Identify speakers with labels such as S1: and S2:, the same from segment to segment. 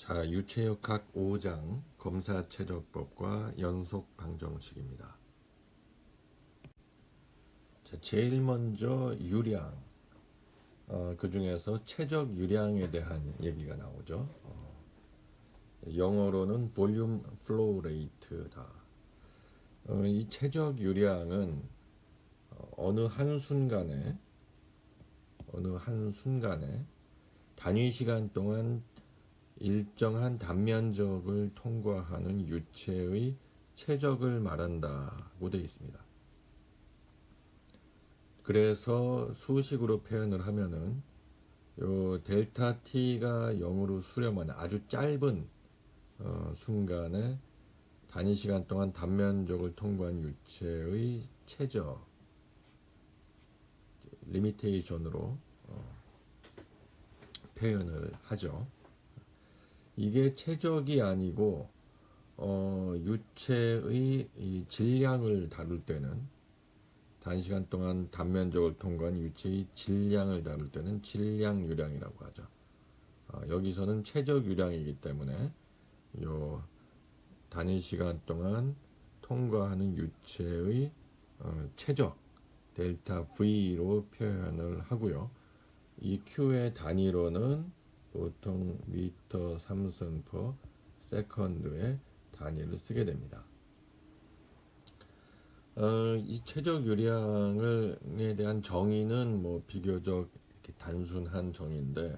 S1: 자, 유체역학 5장 검사최적법과 연속방정식입니다. 자, 제일 먼저 유량, 그 중에서 최적 유량에 대한 얘기가 나오죠. 영어로는 볼륨 플로우 레이트다. 이 최적 유량은 어느 한 순간에 단위 시간 동안 일정한 단면적을 통과하는 유체의 최적을 말한다고 되어 있습니다. 그래서 수식으로 표현을 하면은 요 델타 t가 0으로 수렴하는 아주 짧은 순간에 단위 시간 동안 단면적을 통과한 유체의 최적 리미테이션으로 표현을 하죠. 이게 최적이 아니고 유체의 이 질량을 다룰 때는 단시간 동안 단면적을 통과한 유체의 질량을 다룰 때는 질량 유량이라고 하죠. 여기서는 최적 유량이기 때문에 요 단위 시간 동안 통과하는 유체의 최적 델타 V로 표현을 하고요. 이 Q의 단위로는 보통 미터 3승 per 세컨드의 단위를 쓰게 됩니다. 이 최적 유량에 대한 정의는 비교적 이렇게 단순한 정의인데,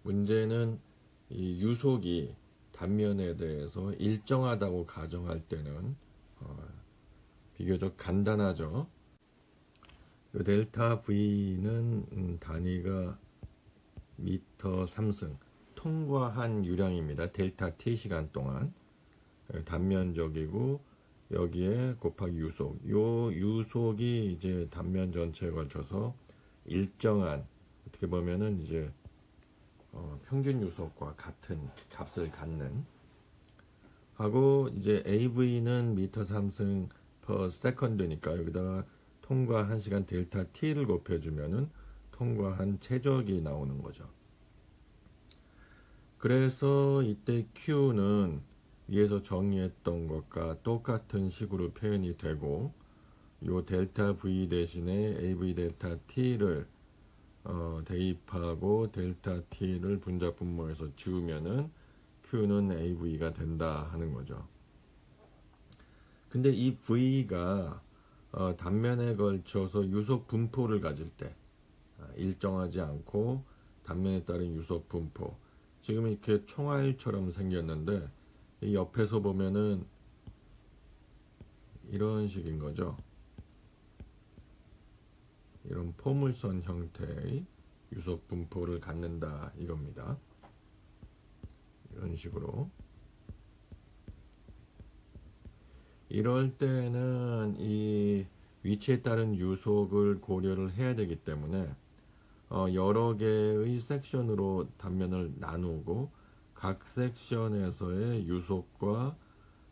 S1: 문제는 이 유속이 단면에 대해서 일정하다고 가정할 때는 비교적 간단하죠. 델타 V는 단위가 미터 3승 통과한 유량입니다. 델타 t 시간 동안 단면적이고 여기에 곱하기 유속. 요 유속이 이제 단면 전체에 걸쳐서 일정한, 어떻게 보면은 이제 평균 유속과 같은 값을 갖는 하고, 이제 AV는 미터 3승 per 세컨드니까 여기다가 통과한 시간 델타 t를 곱해주면은 통과한 최적이 나오는 거죠. 그래서 이때 Q는 위에서 정의했던 것과 똑같은 식으로 표현이 되고, 요 델타 V 대신에 AV 델타 T를 대입하고 델타 T를 분자 분모해서 지우면은 Q는 AV가 된다 하는 거죠. 근데 이 V가 단면에 걸쳐서 유속 분포를 가질 때, 일정하지 않고 단면에 따른 유속 분포, 지금 이렇게 총알처럼 생겼는데 이 옆에서 보면은 이런 식인 거죠. 이런 포물선 형태의 유속 분포를 갖는다 이겁니다. 이런 식으로. 이럴 때는 이 위치에 따른 유속을 고려를 해야 되기 때문에 여러 개의 섹션으로 단면을 나누고 각 섹션에서의 유속과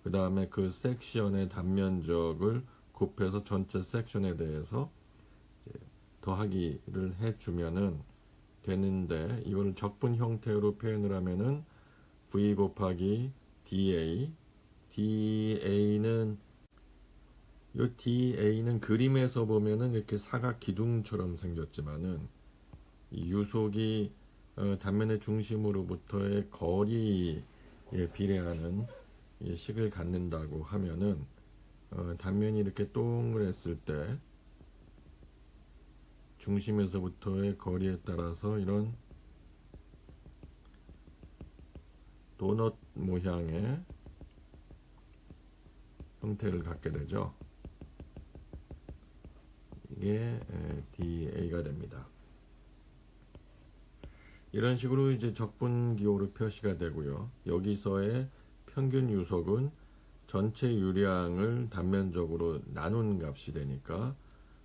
S1: 그 다음에 그 섹션의 단면적을 곱해서 전체 섹션에 대해서 더하기를 해주면은 되는데, 이거를 적분 형태로 표현을 하면은 V 곱하기 DA는 요 DA는 그림에서 보면은 이렇게 사각 기둥처럼 생겼지만은 이 유속이 단면의 중심으로부터의 거리에 비례하는 이 식을 갖는다고 하면은 단면이 이렇게 동그랬을 때 중심에서부터의 거리에 따라서 이런 도넛 모양의 형태를 갖게 되죠. 이게 DA가 됩니다. 이런 식으로 이제 적분 기호로 표시가 되고요. 여기서의 평균 유속은 전체 유량을 단면적으로 나눈 값이 되니까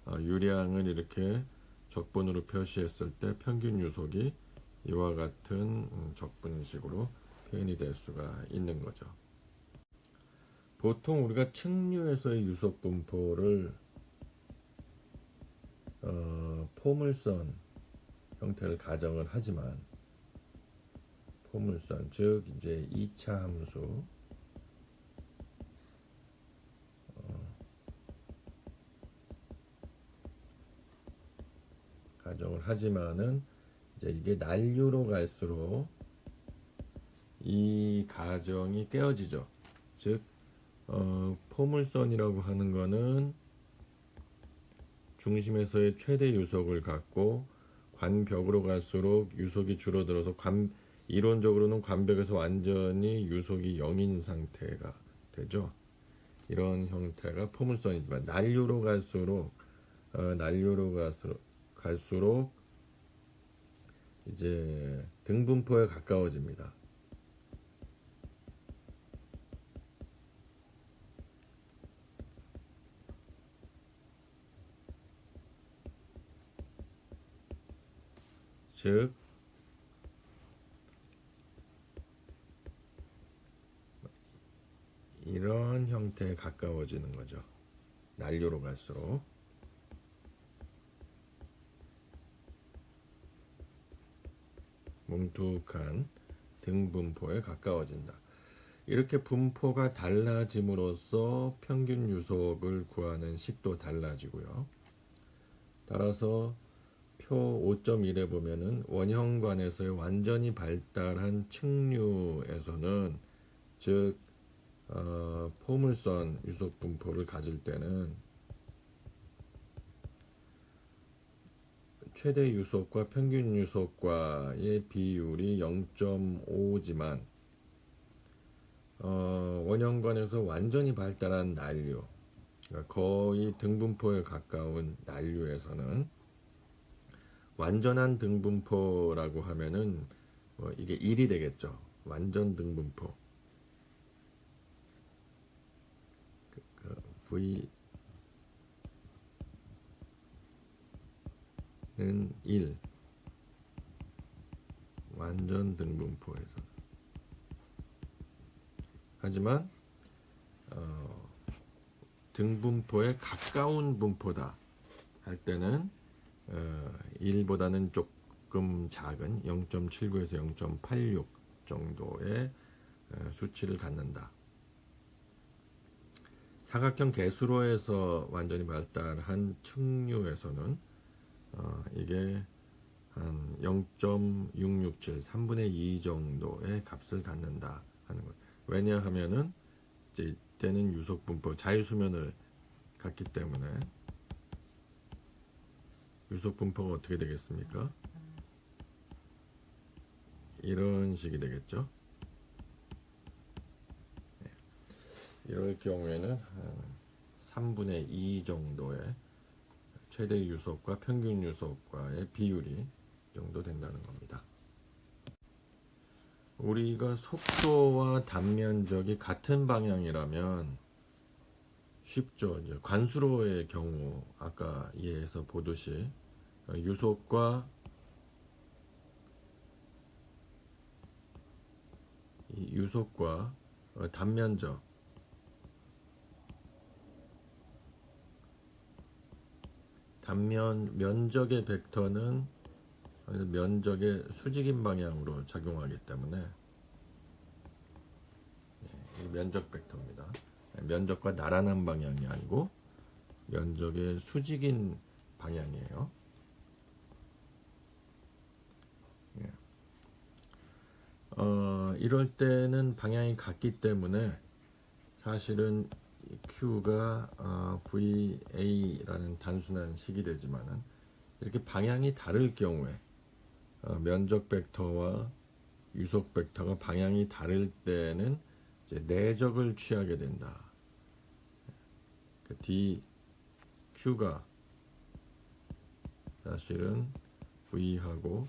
S1: 유량을 이렇게 적분으로 표시했을 때 평균 유속이 이와 같은 적분식으로 표현이 될 수가 있는 거죠. 보통 우리가 측류에서의 유속 분포를 포물선 형태를 가정을 하지만, 포물선, 즉 이제 2차 함수 가정을 하지만은 이제 이게 난류로 갈수록 이 가정이 깨어지죠. 즉 포물선이라고 하는 거는 중심에서의 최대 유속을 갖고 관벽으로 갈수록 유속이 줄어들어서 이론적으로는 관벽에서 완전히 유속이 0인 상태가 되죠. 이런 형태가 포물선이지만 난류로 갈수록 이제 등분포에 가까워집니다. 즉 이런 형태에 가까워지는 거죠. 난류로 갈수록. 뭉툭한 등분포에 가까워진다. 이렇게 분포가 달라짐으로써 평균 유속을 구하는 식도 달라지고요. 따라서 표 5.1에 보면은 원형관에서의 완전히 발달한 측류에서는 즉 포물선 유속 분포를 가질 때는 최대 유속과 평균 유속과의 비율이 0.5지만 원형관에서 완전히 발달한 난류, 그러니까 거의 등분포에 가까운 난류에서는 완전한 등분포라고 하면은 이게 1이 되겠죠. 완전 등분포. V는 1. 완전 등분포에서. 하지만 등분포에 가까운 분포다 할 때는 1보다는 조금 작은 0.79에서 0.86 정도의 수치를 갖는다. 사각형 개수로에서 완전히 발달한 측류에서는 이게 한 0.667, 3분의 2 정도의 값을 갖는다 하는 거예요. 왜냐하면은 이제 이때는 유속 분포 자유수면을 갖기 때문에 유속 분포가 어떻게 되겠습니까? 이런 식이 되겠죠. 이럴 경우에는 한 3분의 2 정도의 최대 유속과 평균 유속과의 비율이 정도 된다는 겁니다. 우리가 속도와 단면적이 같은 방향이라면 쉽죠. 이제 관수로의 경우 아까 이해해서 보듯이 유속과 단면적 면적의 벡터는 면적의 수직인 방향으로 작용하기 때문에 면적 벡터입니다. 면적과 나란한 방향이 아니고 면적의 수직인 방향이에요. 이럴 때는 방향이 같기 때문에 사실은 Q가 VA라는 단순한 식이 되지만은 이렇게 방향이 다를 경우에 면적 벡터와 유속 벡터가 방향이 다를 때는 이제 내적을 취하게 된다. DQ가 사실은 V하고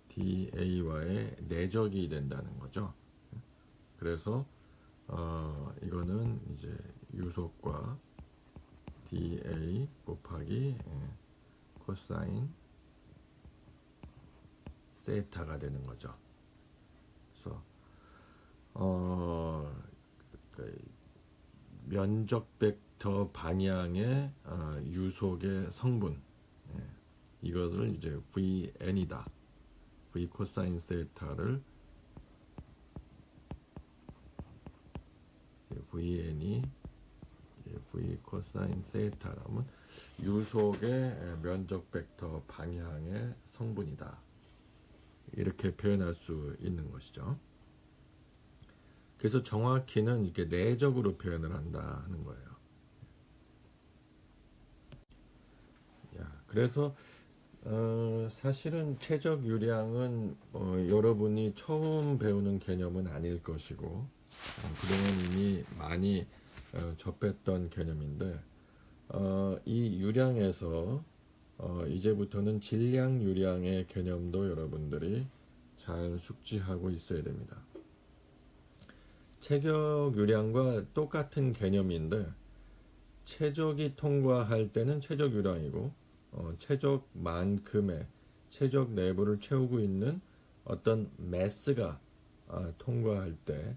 S1: DA와의 내적이 된다는 거죠. 그래서 이거는 이제 유속과 DA 곱하기 코사인 세타가 되는 거죠. 그래서 면적 벡터 방향의 유속의 성분 이것을 이제 VN이다. v 코사인 세타를 vn이 v 코사인 세타라면 유속의 면적 벡터 방향의 성분이다. 이렇게 표현할 수 있는 것이죠. 그래서 정확히는 이렇게 내적으로 표현을 한다 하는 거예요. 그래서 사실은 최적 유량은 여러분이 처음 배우는 개념은 아닐 것이고 그동안 이미 많이 접했던 개념인데 이 유량에서 이제부터는 질량 유량의 개념도 여러분들이 잘 숙지하고 있어야 됩니다. 체격 유량과 똑같은 개념인데 최적이 통과할 때는 최적 유량이고 최적만큼의 최적 내부를 채우고 있는 어떤 매스가 통과할 때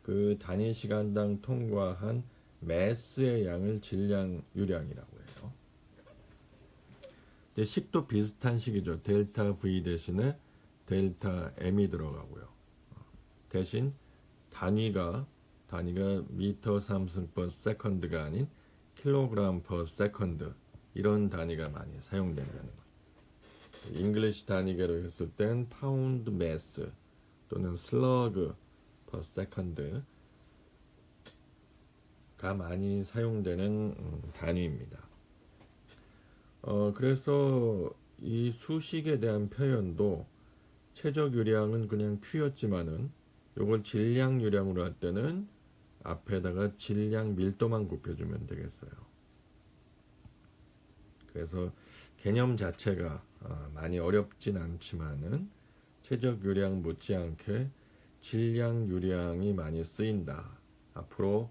S1: 그 단위 시간당 통과한 매스의 양을 질량 유량이라고 해요. 이제 식도 비슷한 식이죠. 델타 V 대신에 델타 M이 들어가고요. 대신 단위가 미터 삼승 per second가 아닌 킬로그램 per second 이런 단위가 많이 사용된다는 거예요. 잉글리시 단위계로 했을 땐 파운드 매스 또는 슬러그 per second가 많이 사용되는 단위입니다. 그래서 이 수식에 대한 표현도 최적 유량은 그냥 Q였지만은 요걸 질량 유량으로 할 때는 앞에다가 질량 밀도만 곱해주면 되겠어요. 그래서 개념 자체가 많이 어렵진 않지만은 최적 유량 못지않게 질량 유량이 많이 쓰인다. 앞으로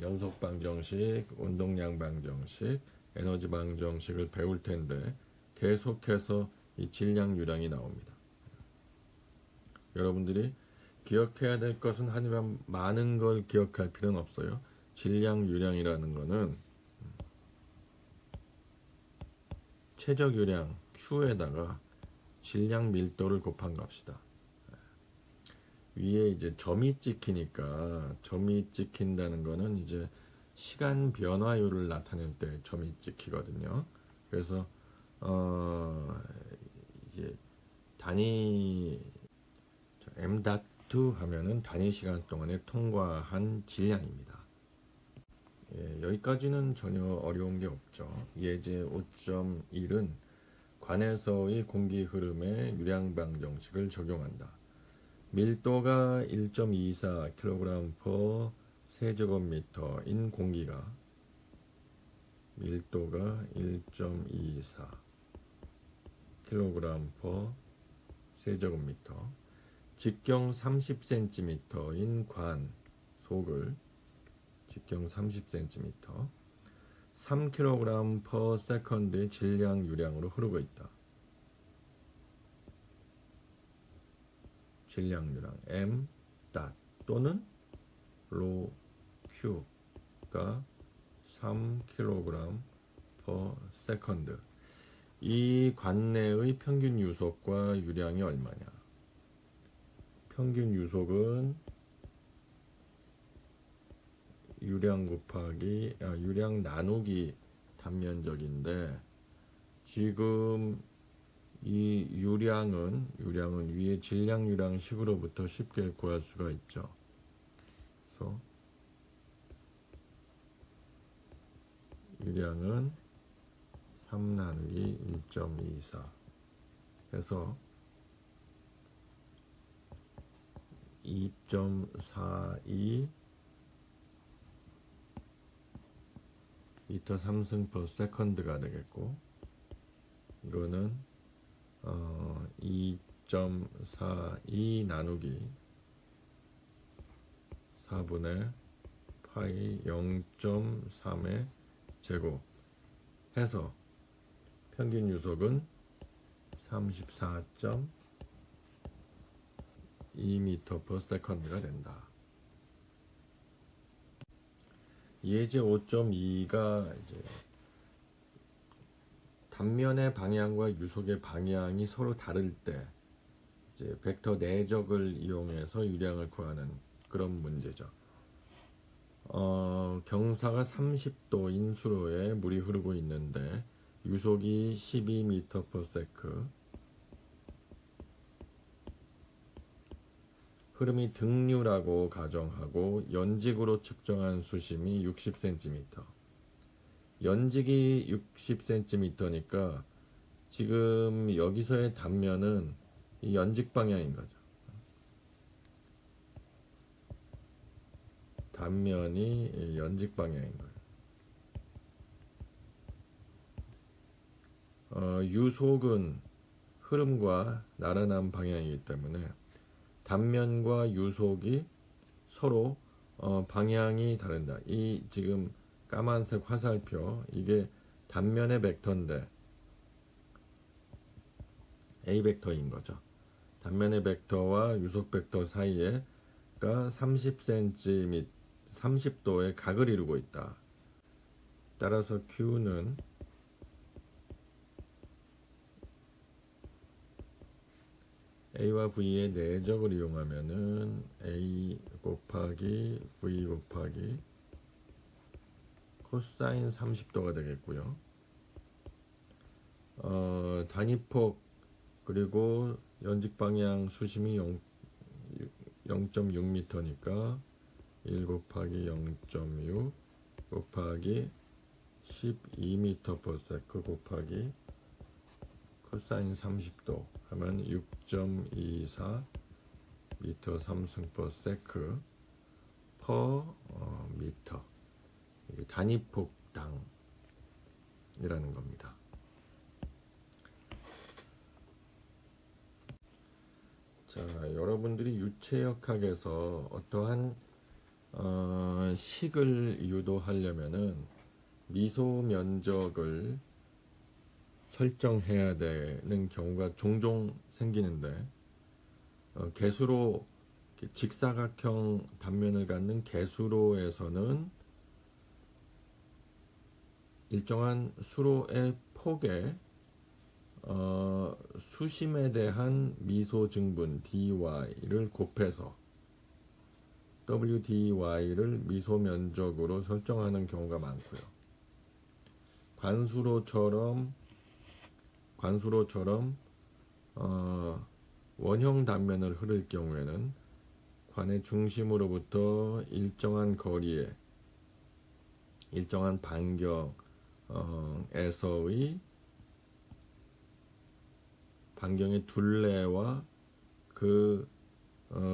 S1: 연속 방정식, 운동량 방정식, 에너지 방정식을 배울 텐데 계속해서 이 질량 유량이 나옵니다. 여러분들이 기억해야 될 것은 하지만 많은 걸 기억할 필요는 없어요. 질량 유량이라는 거는 최적 유량 Q에다가 질량 밀도를 곱한 값이다. 위에 이제 점이 찍히니까 점이 찍힌다는 거는 이제 시간 변화율을 나타낼 때 점이 찍히거든요. 그래서 이제 단위 m.2 하면은 단위 시간 동안에 통과한 질량입니다. 여기까지는 전혀 어려운 게 없죠. 예제 5.1은 관에서의 공기 흐름에 유량 방정식을 적용한다. 밀도가 1.24kg per 세제곱미터인 공기가 밀도가 1.24kg per 세제곱미터 직경 30cm인 관 속을 직경 30cm 3kg per second의 질량 유량으로 흐르고 있다. 질량 유량 m 닷 또는 로 q가 3kg per second. 이 관내의 평균 유속과 유량이 얼마냐? 평균 유속은 유량 곱하기 유량 나누기 단면적인데 지금 이 유량은 위에 질량 유량 식으로부터 쉽게 구할 수가 있죠. 그래서 유량은 3 나누기 1.24 해서 2.42 미터 3승 per second가 되겠고 이거는 2.42 나누기 4분의 파이 0.3의 제곱 해서 평균 유속은 34.2m per second가 된다. 예제 5.2가 이제 단면의 방향과 유속의 방향이 서로 다를 때 이제 벡터 내적을 이용해서 유량을 구하는 그런 문제죠. 경사가 30도인 수로에 물이 흐르고 있는데 유속이 12m/s, 흐름이 등류라고 가정하고 연직으로 측정한 수심이 60cm. 연직이 60cm니까 지금 여기서의 단면은 이 연직 방향인 거죠. 단면이 연직 방향인 거예요. 유속은 흐름과 나란한 방향이기 때문에 단면과 유속이 서로 방향이 다른다. 이 지금 까만색 화살표, 이게 단면의 벡터인데 A 벡터인 거죠. 단면의 벡터와 유속 벡터 사이에가 30cm, 30도의 각을 이루고 있다. 따라서 Q는 A와 V의 내적을 이용하면은 A 곱하기 V 곱하기 코사인 30도가 되겠고요. 단위폭 그리고 연직 방향 수심이 0.6m니까 1 곱하기 0.6 곱하기 12m/s 곱하기 코사인 30도 하면 6.24 미터 3승/s 퍼 미터. 이게 단위폭당이라는 겁니다. 자, 여러분들이 유체역학에서 어떠한 식을 유도하려면은 미소 면적을 설정해야 되는 경우가 종종 생기는데, 개수로 직사각형 단면을 갖는 개수로에서는 일정한 수로의 폭에 수심에 대한 미소 증분 dy를 곱해서 wdy를 미소 면적으로 설정하는 경우가 많고요. 관수로처럼 원형 단면을 흐를 경우에는 관의 중심으로부터 일정한 거리에 일정한 반경의 둘레와 그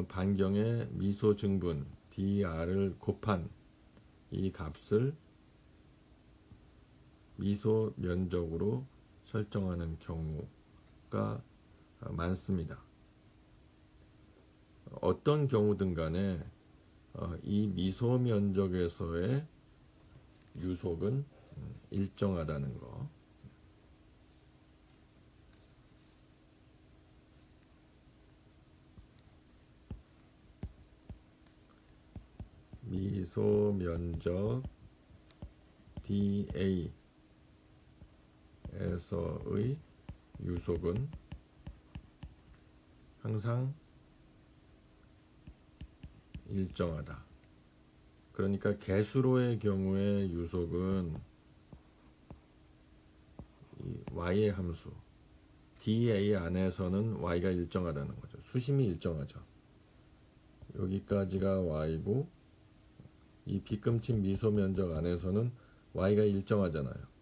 S1: 반경의 미소 증분 dr을 곱한 이 값을 미소 면적으로 설정하는 경우가 많습니다. 어떤 경우든 간에 이 미소 면적에서의 유속은 일정하다는 거. 미소 면적 dA에서의 유속은 항상 일정하다. 그러니까 개수로의 경우에 유속은 이 y의 함수 dA 안에서는 y가 일정하다는 거죠. 수심이 일정하죠. 여기까지가 y고 이 빗금친 미소 면적 안에서는 y가 일정하잖아요.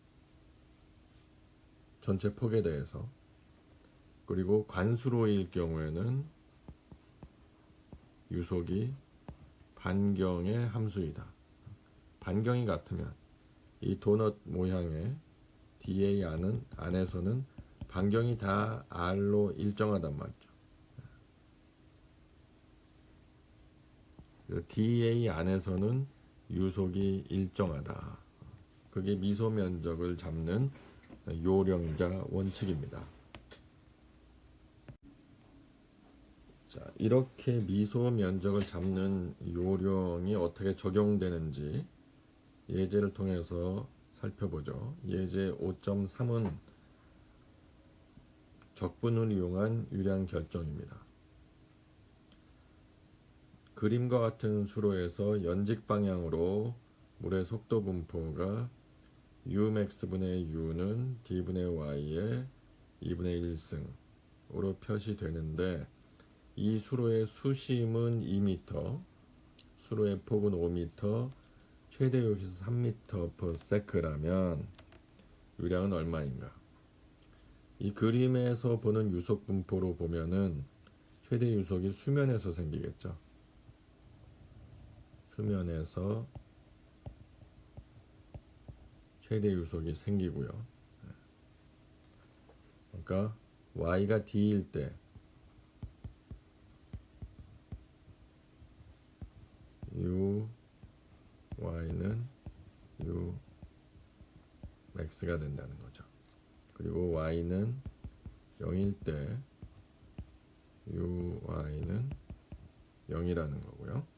S1: 전체 폭에 대해서. 그리고 관수로일 경우에는 유속이 반경의 함수이다. 반경이 같으면 이 도넛 모양의 dA 안에서는 반경이 다 r로 일정하단 말이죠. dA 안에서는 유속이 일정하다. 그게 미소 면적을 잡는 요령이자 원칙입니다. 자, 이렇게 미소 면적을 잡는 요령이 어떻게 적용되는지 예제를 통해서 살펴보죠. 예제 5.3은 적분을 이용한 유량 결정입니다. 그림과 같은 수로에서 연직 방향으로 물의 속도 분포가 Umax분의 U는 D분의 Y의 2분의 1승으로 표시되는데 이 수로의 수심은 2m, 수로의 폭은 5m, 최대 유속이 3m/s라면 유량은 얼마인가? 이 그림에서 보는 유속 분포로 보면은 최대 유속이 수면에서 생기겠죠. 수면에서 최대 유속이 생기고요. 그러니까 y가 d일 때 u y는 u max가 된다는 거죠. 그리고 y는 0일 때 u y는 0이라는 거고요.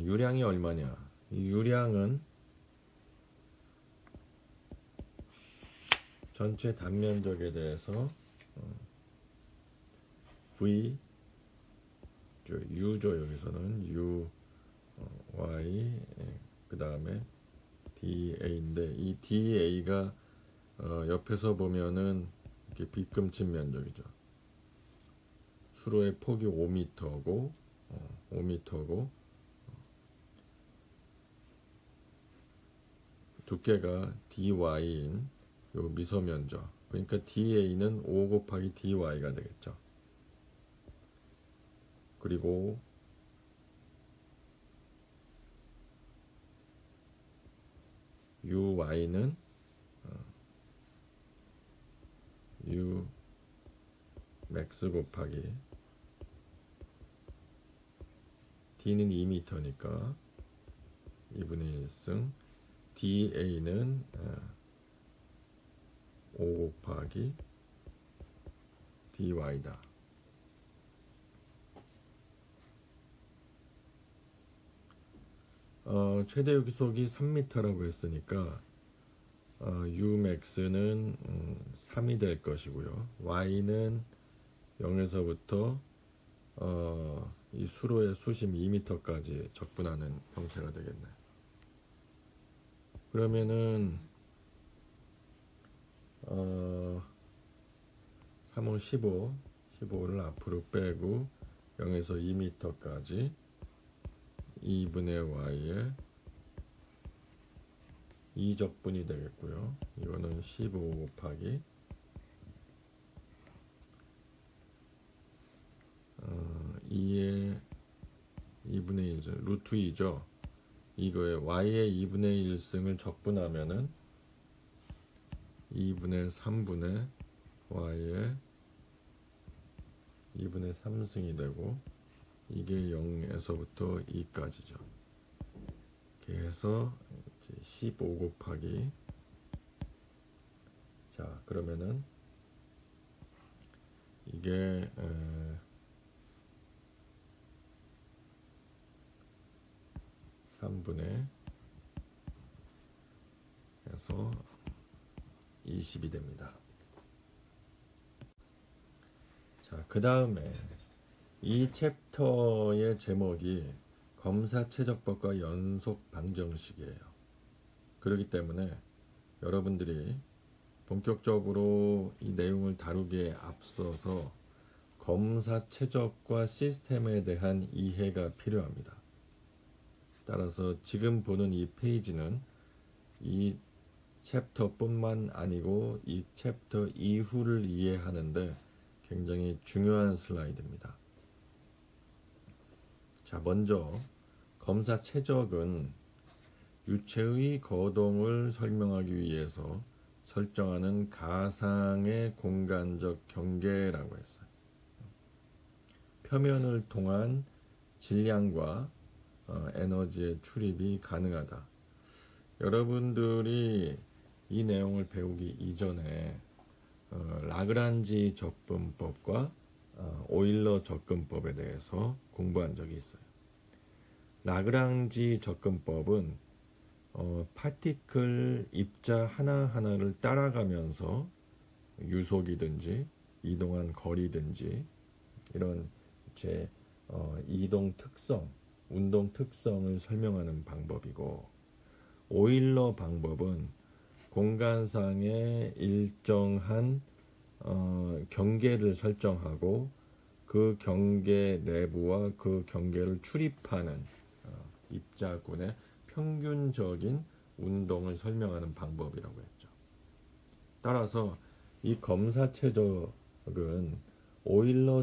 S1: 유량이 얼마냐? 이 유량은 전체 단면적에 대해서 v u죠. 여기서는 u y 그 다음에 da인데 이 da가 옆에서 보면은 이렇게 빗금친 면적이죠. 수로의 폭이 5m고 5m고 두께가 dy인 요 미소 면적. 그러니까 da는 5 곱하기 dy가 되겠죠. 그리고 uy는 u max 곱하기 d는 2m니까 2분의 1승 da는 5 곱하기 dy다. 최대 유속이 3m라고 했으니까 Umax는 3이 될 것이고요. Y는 0에서부터 이 수로의 수심 2m까지 적분하는 형태가 되겠네. 그러면은 3호 15를 앞으로 빼고 0에서 2m까지 2분의 y에 2적분이 되겠고요. 이거는 15 곱하기 2의 2분의 1승 루트 2죠. 이거에 y의 2분의 1승을 적분하면은 2분의 3분의 y의 2분의 3승이 되고 이게 0에서부터 2까지죠. 이렇게 해서 15 곱하기 자 그러면은 이게 3분의 해서 20이 됩니다. 자, 그 다음에 이 챕터의 제목이 검사 최적법과 연속 방정식이에요. 그렇기 때문에 여러분들이 본격적으로 이 내용을 다루기에 앞서서 검사 최적과 시스템에 대한 이해가 필요합니다. 따라서 지금 보는 이 페이지는 이 챕터뿐만 아니고 이 챕터 이후를 이해하는데 굉장히 중요한 슬라이드입니다. 자, 먼저 검사 최적은 유체의 거동을 설명하기 위해서 설정하는 가상의 공간적 경계라고 했어요. 표면을 통한 질량과 에너지의 출입이 가능하다. 여러분들이 이 내용을 배우기 이전에 라그란지 접근법과 오일러 접근법에 대해서 공부한 적이 있어요. 라그랑지 접근법은 파티클 입자 하나하나를 따라가면서 유속이든지 이동한 거리든지 이런 제 이동 특성, 운동 특성을 설명하는 방법이고, 오일러 방법은 공간상의 일정한 경계를 설정하고 그 경계 내부와 그 경계를 출입하는 입자군의 평균적인 운동을 설명하는 방법이라고 했죠. 따라서 이 검사 최적은 오일러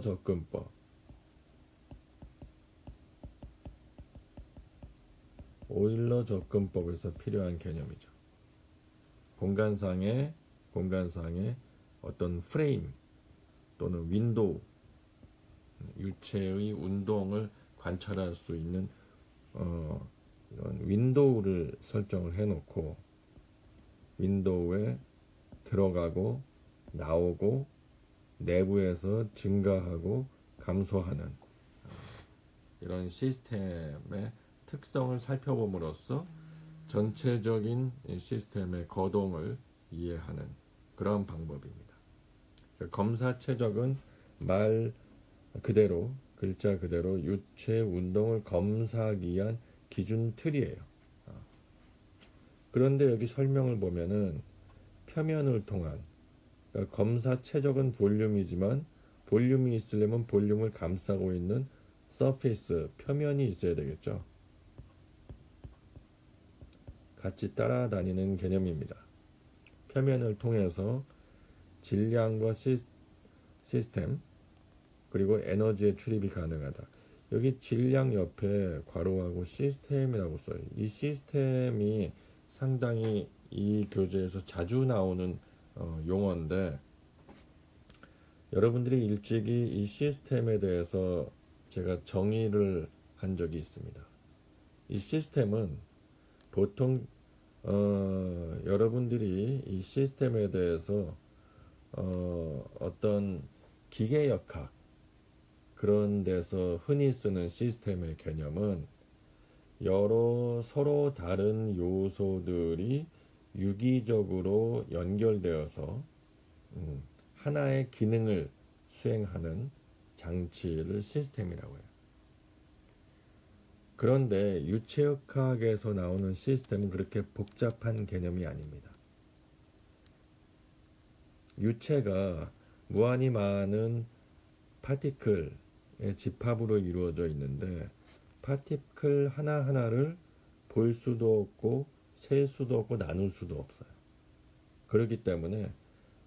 S1: 접근법에서 필요한 개념이죠. 공간상의 어떤 프레임 또는 윈도우, 유체의 운동을 관찰할 수 있는 이런 윈도우를 설정을 해놓고 윈도우에 들어가고 나오고 내부에서 증가하고 감소하는 이런 시스템의 특성을 살펴봄으로써 전체적인 시스템의 거동을 이해하는 그런 방법입니다. 검사 최적은 말 그대로, 글자 그대로 유체 운동을 검사하기 위한 기준 틀이에요. 그런데 여기 설명을 보면은 표면을 통한, 그러니까 검사 최적은 볼륨이지만 볼륨이 있으려면 볼륨을 감싸고 있는 서페이스, 표면이 있어야 되겠죠. 같이 따라다니는 개념입니다. 표면을 통해서 질량과 시스템 그리고 에너지의 출입이 가능하다. 여기 질량 옆에 괄호하고 시스템이라고 써요. 이 시스템이 상당히 이 교재에서 자주 나오는 용어인데, 여러분들이 일찍이 이 시스템에 대해서 제가 정의를 한 적이 있습니다. 이 시스템은 보통 여러분들이 이 시스템에 대해서 어떤 기계역학 그런 데서 흔히 쓰는 시스템의 개념은 여러 서로 다른 요소들이 유기적으로 연결되어서 하나의 기능을 수행하는 장치를 시스템이라고 해요. 그런데 유체역학에서 나오는 시스템은 그렇게 복잡한 개념이 아닙니다. 유체가 무한히 많은 파티클의 집합으로 이루어져 있는데, 파티클 하나하나를 볼 수도 없고 셀 수도 없고 나눌 수도 없어요. 그렇기 때문에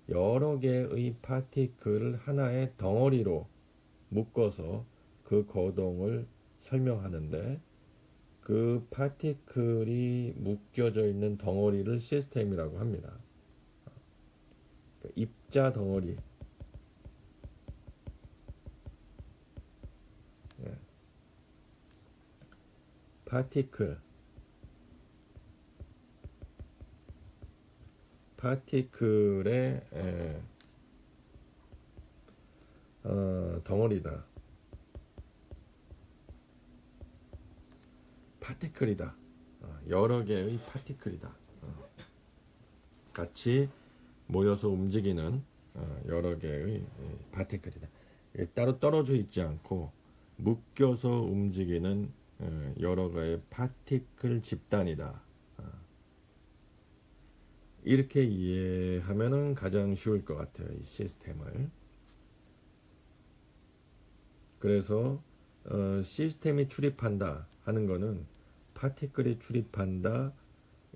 S1: 여러 개의 파티클을 하나의 덩어리로 묶어서 그 거동을 설명하는데, 그 파티클이 묶여져 있는 덩어리를 시스템이라고 합니다. 그러니까 입자 덩어리, 파티클의 덩어리다. 파티클이다. 여러 개의 파티클이다. 같이 모여서 움직이는 여러 개의 파티클이다. 따로 떨어져 있지 않고 묶여서 움직이는 여러 개의 파티클 집단이다. 이렇게 이해하면 가장 쉬울 것 같아요, 이 시스템을. 그래서 시스템이 출입한다 하는 거는 파티클이 출입한다,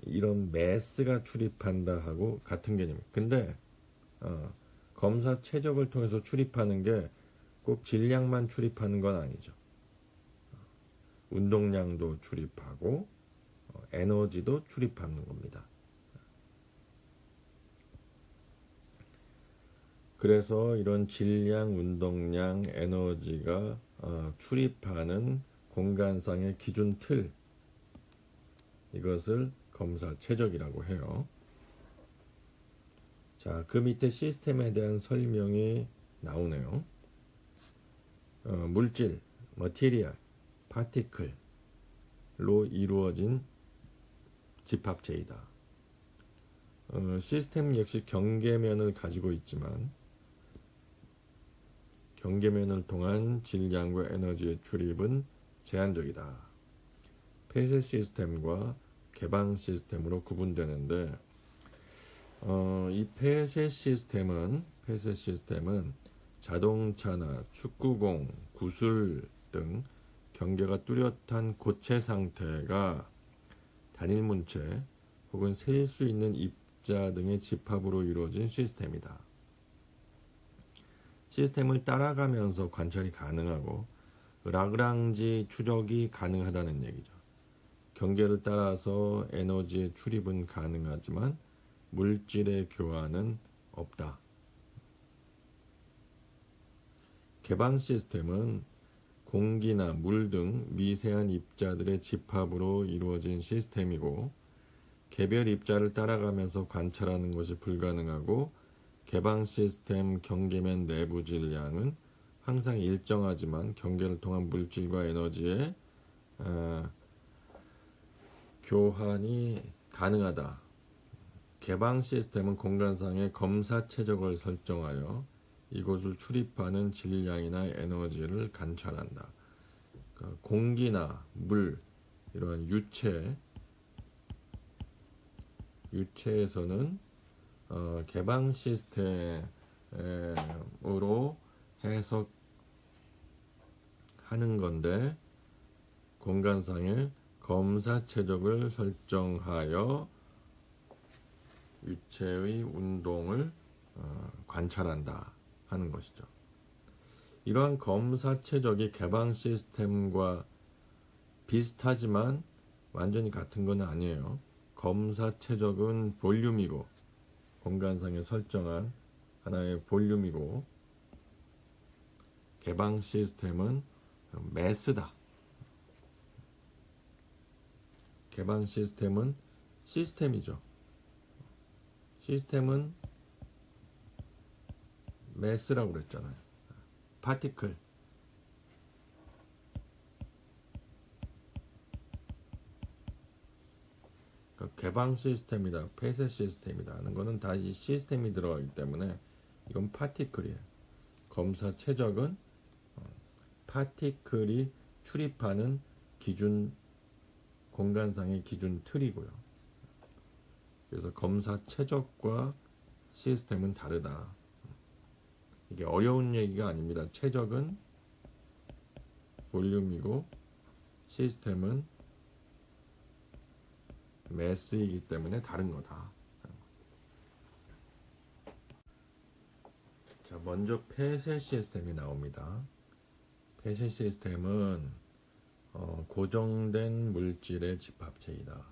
S1: 이런 매스가 출입한다 하고 같은 개념이에요. 근데 검사 최적을 통해서 출입하는 게 꼭 질량만 출입하는 건 아니죠. 운동량도 출입하고 에너지도 출입하는 겁니다. 그래서 이런 질량, 운동량, 에너지가 출입하는 공간상의 기준 틀, 이것을 검사 최적이라고 해요. 자, 그 밑에 시스템에 대한 설명이 나오네요. 물질, 머티리얼, 파티클로 이루어진 집합체이다. 시스템 역시 경계면을 가지고 있지만 경계면을 통한 질량과 에너지의 출입은 제한적이다. 폐쇄 시스템과 개방 시스템으로 구분되는데 이 폐쇄 시스템은 자동차나 축구공, 구슬 등 경계가 뚜렷한 고체 상태가 단일 문체 혹은 셀 수 있는 입자 등의 집합으로 이루어진 시스템이다. 시스템을 따라가면서 관찰이 가능하고 라그랑지 추적이 가능하다는 얘기죠. 경계를 따라서 에너지의 출입은 가능하지만 물질의 교환은 없다. 개방 시스템은 공기나 물 등 미세한 입자들의 집합으로 이루어진 시스템이고 개별 입자를 따라가면서 관찰하는 것이 불가능하고 개방 시스템 경계면 내부 질량은 항상 일정하지만 경계를 통한 물질과 에너지의 교환이 가능하다. 개방 시스템은 공간상의 검사 최적을 설정하여 이곳을 출입하는 질량이나 에너지를 관찰한다. 그러니까 공기나 물 이러한 유체에서는 개방 시스템으로 해석하는 건데 공간상의 검사 최적을 설정하여 유체의 운동을 관찰한다 하는 것이죠. 이러한 검사 최적이 개방 시스템과 비슷하지만 완전히 같은 건 아니에요. 검사 최적은 볼륨이고 공간상에 설정한 하나의 볼륨이고 개방 시스템은 매스다. 개방 시스템은 시스템이죠. 시스템은 매스라고 그랬잖아요. 파티클. 그러니까 개방 시스템이다, 폐쇄 시스템이다 하는 거는 다 이 시스템이 들어가기 때문에 이건 파티클이에요. 검사 최적은 파티클이 출입하는 기준 공간상의 기준 틀이고요. 그래서 검사 최적과 시스템은 다르다. 이게 어려운 얘기가 아닙니다. 최적은 볼륨이고 시스템은 매스이기 때문에 다른 거다. 자, 먼저 폐쇄 시스템이 나옵니다. 폐쇄 시스템은 고정된 물질의 집합체이다.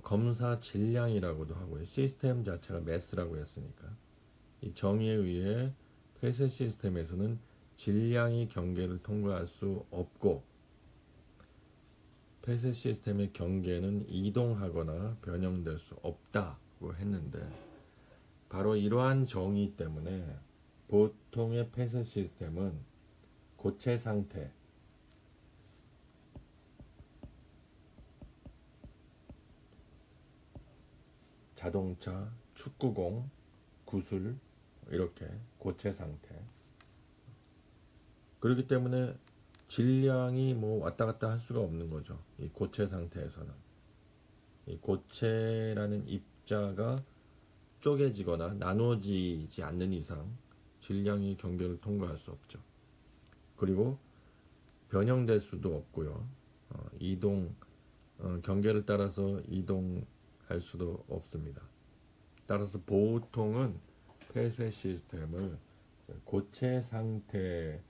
S1: 검사 질량이라고도 하고요. 시스템 자체가 매스라고 했으니까 이 정의에 의해 폐쇄 시스템에서는 질량이 경계를 통과할 수 없고 폐쇄 시스템의 경계는 이동하거나 변형될 수 없다고 했는데 바로 이러한 정의 때문에 보통의 폐쇄 시스템은 고체 상태 자동차, 축구공, 구슬 이렇게 고체 상태 그렇기 때문에 질량이 뭐 왔다 갔다 할 수가 없는 거죠. 이 고체 상태에서는 이 고체라는 입자가 쪼개지거나 나누어지지 않는 이상 질량이 경계를 통과할 수 없죠. 그리고 변형될 수도 없고요. 경계를 따라서 이동할 수도 없습니다. 따라서 보통은 폐쇄 시스템을 고체 상태를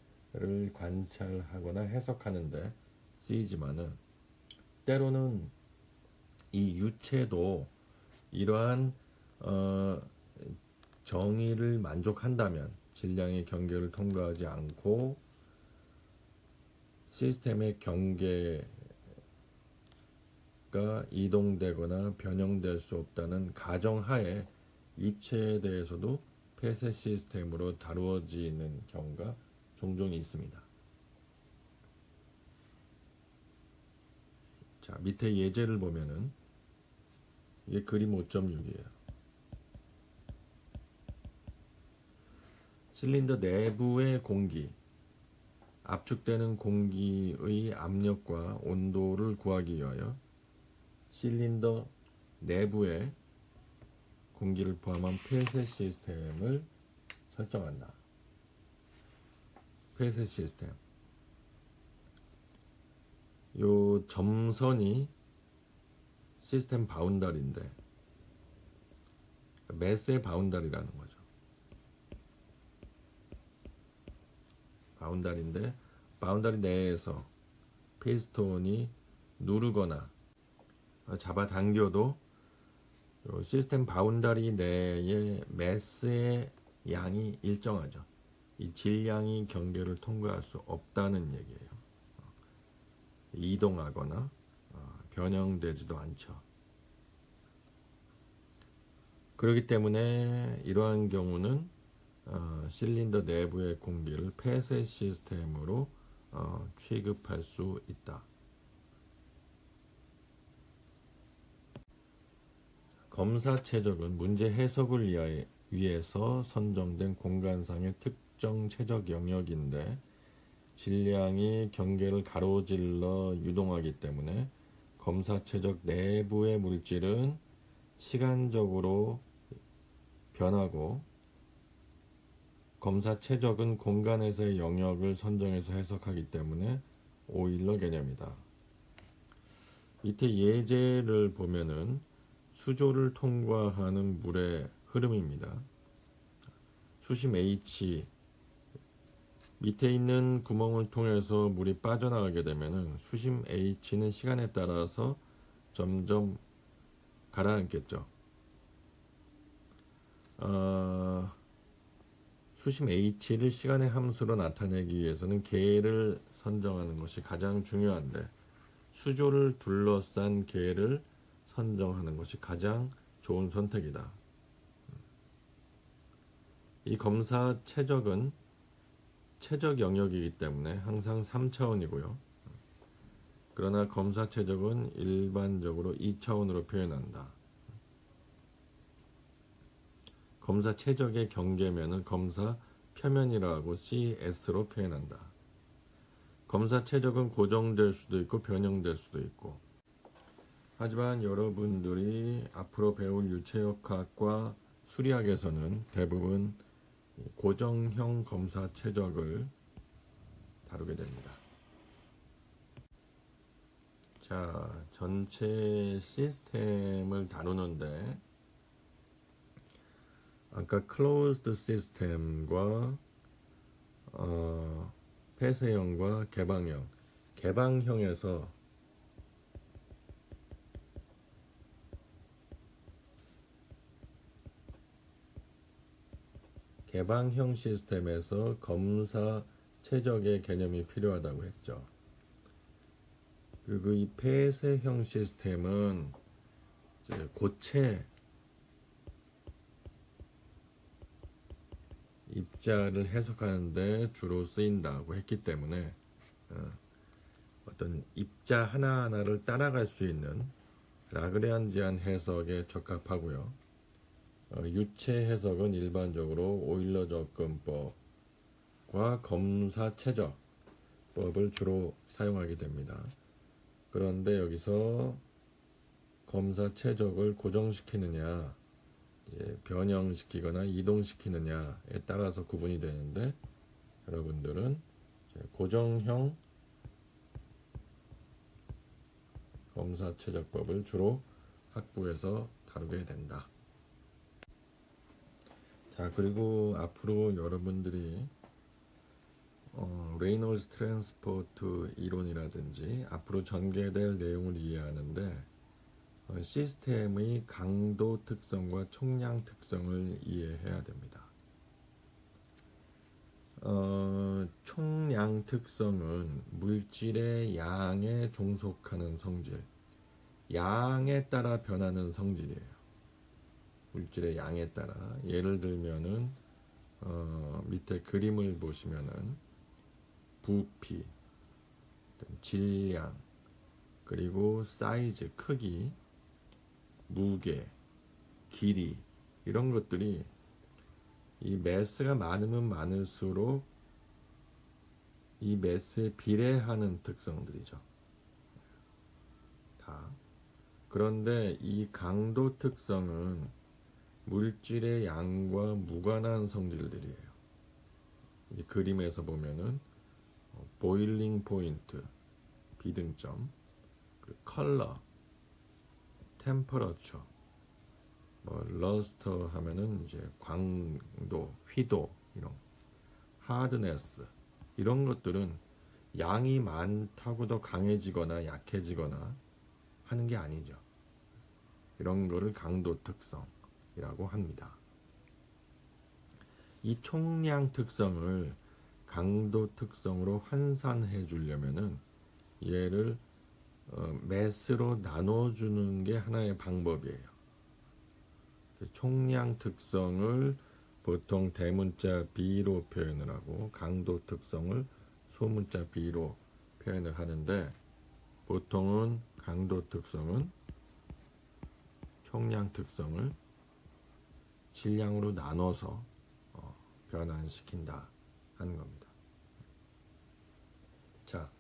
S1: 관찰하거나 해석하는데 쓰이지만은 때로는 이 유체도 이러한 정의를 만족한다면 질량의 경계를 통과하지 않고 시스템의 경계가 이동되거나 변형될 수 없다는 가정하에 유체에 대해서도 폐쇄 시스템으로 다루어지는 경우가 종종 있습니다. 자, 밑에 예제를 보면은 이게 그림 5.6이에요. 실린더 내부의 공기, 압축되는 공기의 압력과 온도를 구하기 위하여 실린더 내부에 공기를 포함한 폐쇄 시스템을 설정한다. 폐쇄 시스템. 요 점선이 시스템 바운더리인데 매스의 바운더리라는 거죠. 바운더리인데 바운더리 내에서 피스톤이 누르거나 잡아당겨도 시스템 바운더리 내의 매스의 양이 일정하죠. 이 질량이 경계를 통과할 수 없다는 얘기예요. 이동하거나 변형되지도 않죠. 그렇기 때문에 이러한 경우는 실린더 내부의 공기를 폐쇄 시스템으로 취급할 수 있다. 검사 최적은 문제 해석을 위해서 선정된 공간상의 특정 최적 영역인데 질량이 경계를 가로질러 유동하기 때문에 검사 최적 내부의 물질은 시간적으로 변하고 검사 최적은 공간에서의 영역을 선정해서 해석하기 때문에 오일러 개념이다. 밑에 예제를 보면은 수조를 통과하는 물의 흐름입니다. 수심 H 밑에 있는 구멍을 통해서 물이 빠져나가게 되면은 수심 H는 시간에 따라서 점점 가라앉겠죠. 수심 H를 시간의 함수로 나타내기 위해서는 계를 선정하는 것이 가장 중요한데 수조를 둘러싼 계를 선정하는 것이 가장 좋은 선택이다. 이 검사 최적은 최적 영역이기 때문에 항상 3차원이고요. 그러나 검사 최적은 일반적으로 2차원으로 표현한다. 검사 최적의 경계면은 검사 표면이라고 CS로 표현한다. 검사 최적은 고정될 수도 있고 변형될 수도 있고. 하지만 여러분들이 앞으로 배울 유체역학과 수리학에서는 대부분 고정형 검사 최적을 다루게 됩니다. 자, 전체 시스템을 다루는데 아까 클로즈드 시스템과 폐쇄형과 개방형. 개방형에서 개방형 시스템에서 검사 최적의 개념이 필요하다고 했죠. 그리고 이 폐쇄형 시스템은 이제 고체 입자를 해석하는데 주로 쓰인다고 했기 때문에 어떤 입자 하나하나를 따라갈 수 있는 라그란지안 해석에 적합하고요. 유체 해석은 일반적으로 오일러 접근법과 검사 최적법을 주로 사용하게 됩니다. 그런데 여기서 검사 최적을 고정시키느냐, 이제 변형시키거나 이동시키느냐에 따라서 구분이 되는데 여러분들은 고정형 검사 최적법을 주로 학부에서 다루게 된다. 자, 그리고 앞으로 여러분들이 레이놀즈 트랜스포트 이론이라든지 앞으로 전개될 내용을 이해하는데 시스템의 강도 특성과 총량 특성을 이해해야 됩니다. 총량 특성은 물질의 양에 종속하는 성질, 양에 따라 변하는 성질이에요. 물질의 양에 따라. 예를 들면은 밑에 그림을 보시면은 부피, 질량, 그리고 사이즈, 크기, 무게, 길이 이런 것들이 이 매스가 많으면 많을수록 이 매스에 비례하는 특성들이죠. 다. 그런데 이 강도 특성은 물질의 양과 무관한 성질들이에요. 이 그림에서 보면은 보일링 포인트, 비등점, 그리고 컬러, 템퍼러처, 러스터 하면은 이제 광도, 휘도 이런, 하드네스 이런 것들은 양이 많다고 더 강해지거나 약해지거나 하는 게 아니죠. 이런 거를 강도 특성이라고 합니다. 이 총량 특성을 강도 특성으로 환산해 주려면은 얘를 매스로 나눠주는 게 하나의 방법이에요. 총량 특성을 보통 대문자 B로 표현을 하고 강도 특성을 소문자 B로 표현을 하는데, 보통은 강도 특성은 총량 특성을 질량으로 나눠서 변환시킨다 하는 겁니다. 자,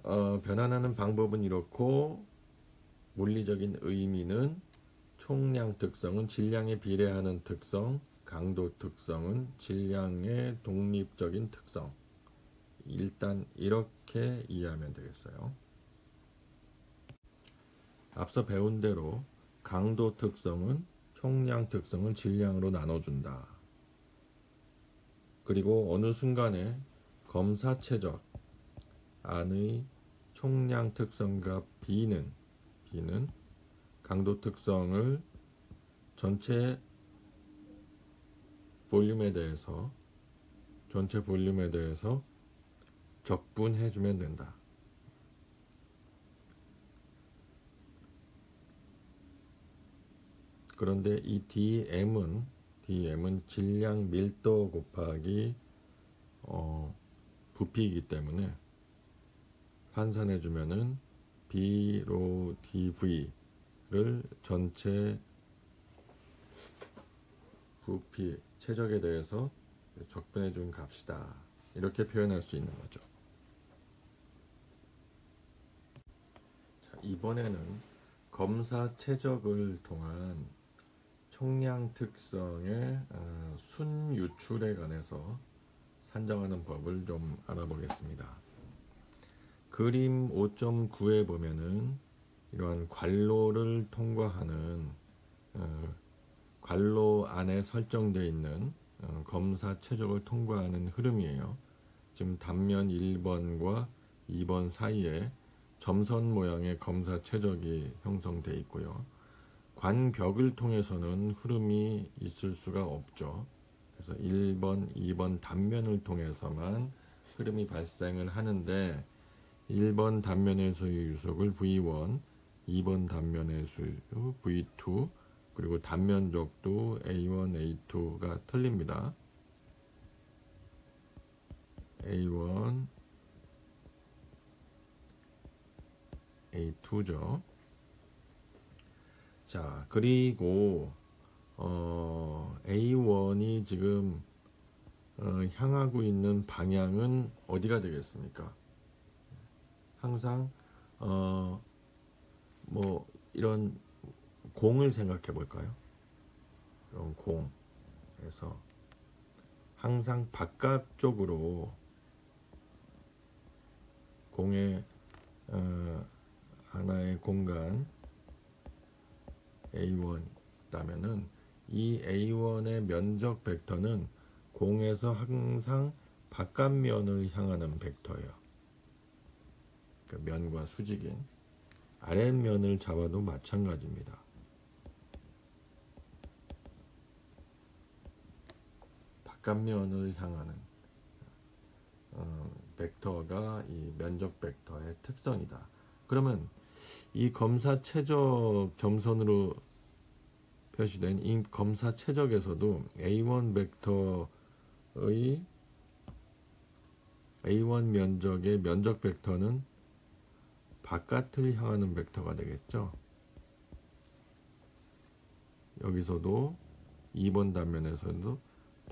S1: 변환하는 방법은 이렇고, 물리적인 의미는 총량 특성은 질량에 비례하는 특성, 강도 특성은 질량의 독립적인 특성. 일단 이렇게 이해하면 되겠어요. 앞서 배운 대로 강도 특성은 총량 특성을 질량으로 나눠준다. 그리고 어느 순간에 검사 최적 안의 총량 특성값 B는 강도 특성을 전체 볼륨에 대해서 적분해 주면 된다. 그런데 이 DM은 질량 밀도 곱하기 부피이기 때문에 환산해 주면은 B로 dV를 전체 부피 최적에 대해서 적분해 준 값이다. 이렇게 표현할 수 있는 거죠. 자, 이번에는 검사 최적을 통한 총량 특성의 순 유출에 관해서 산정하는 법을 좀 알아보겠습니다. 그림 5.9에 보면은 이러한 관로를 통과하는 관로 안에 설정되어 있는 검사 최적을 통과하는 흐름이에요. 지금 단면 1번과 2번 사이에 점선 모양의 검사 최적이 형성되어 있고요. 관벽을 통해서는 흐름이 있을 수가 없죠. 그래서 1번, 2번 단면을 통해서만 흐름이 발생을 하는데, 1번 단면에서의 유속을 V1, 2번 단면에서의 V2, 그리고 단면적도 A1, A2가 틀립니다. A1, A2죠. 자, 그리고 A1이 지금 향하고 있는 방향은 어디가 되겠습니까? 항상 뭐 이런 공을 생각해 볼까요? 이런 공에서 항상 바깥쪽으로 공의 하나의 공간 A1 있다면은 이 A1의 면적 벡터는 공에서 항상 바깥면을 향하는 벡터예요. 그러니까 면과 수직인 아랫면을 잡아도 마찬가지입니다. 바깥면을 향하는 벡터가 이 면적 벡터의 특성이다. 그러면 이 검사 최적 점선으로 표시된 이 검사 최적에서도 A1 벡터의 A1 면적의 면적 벡터는 바깥을 향하는 벡터가 되겠죠. 여기서도 2번 단면에서도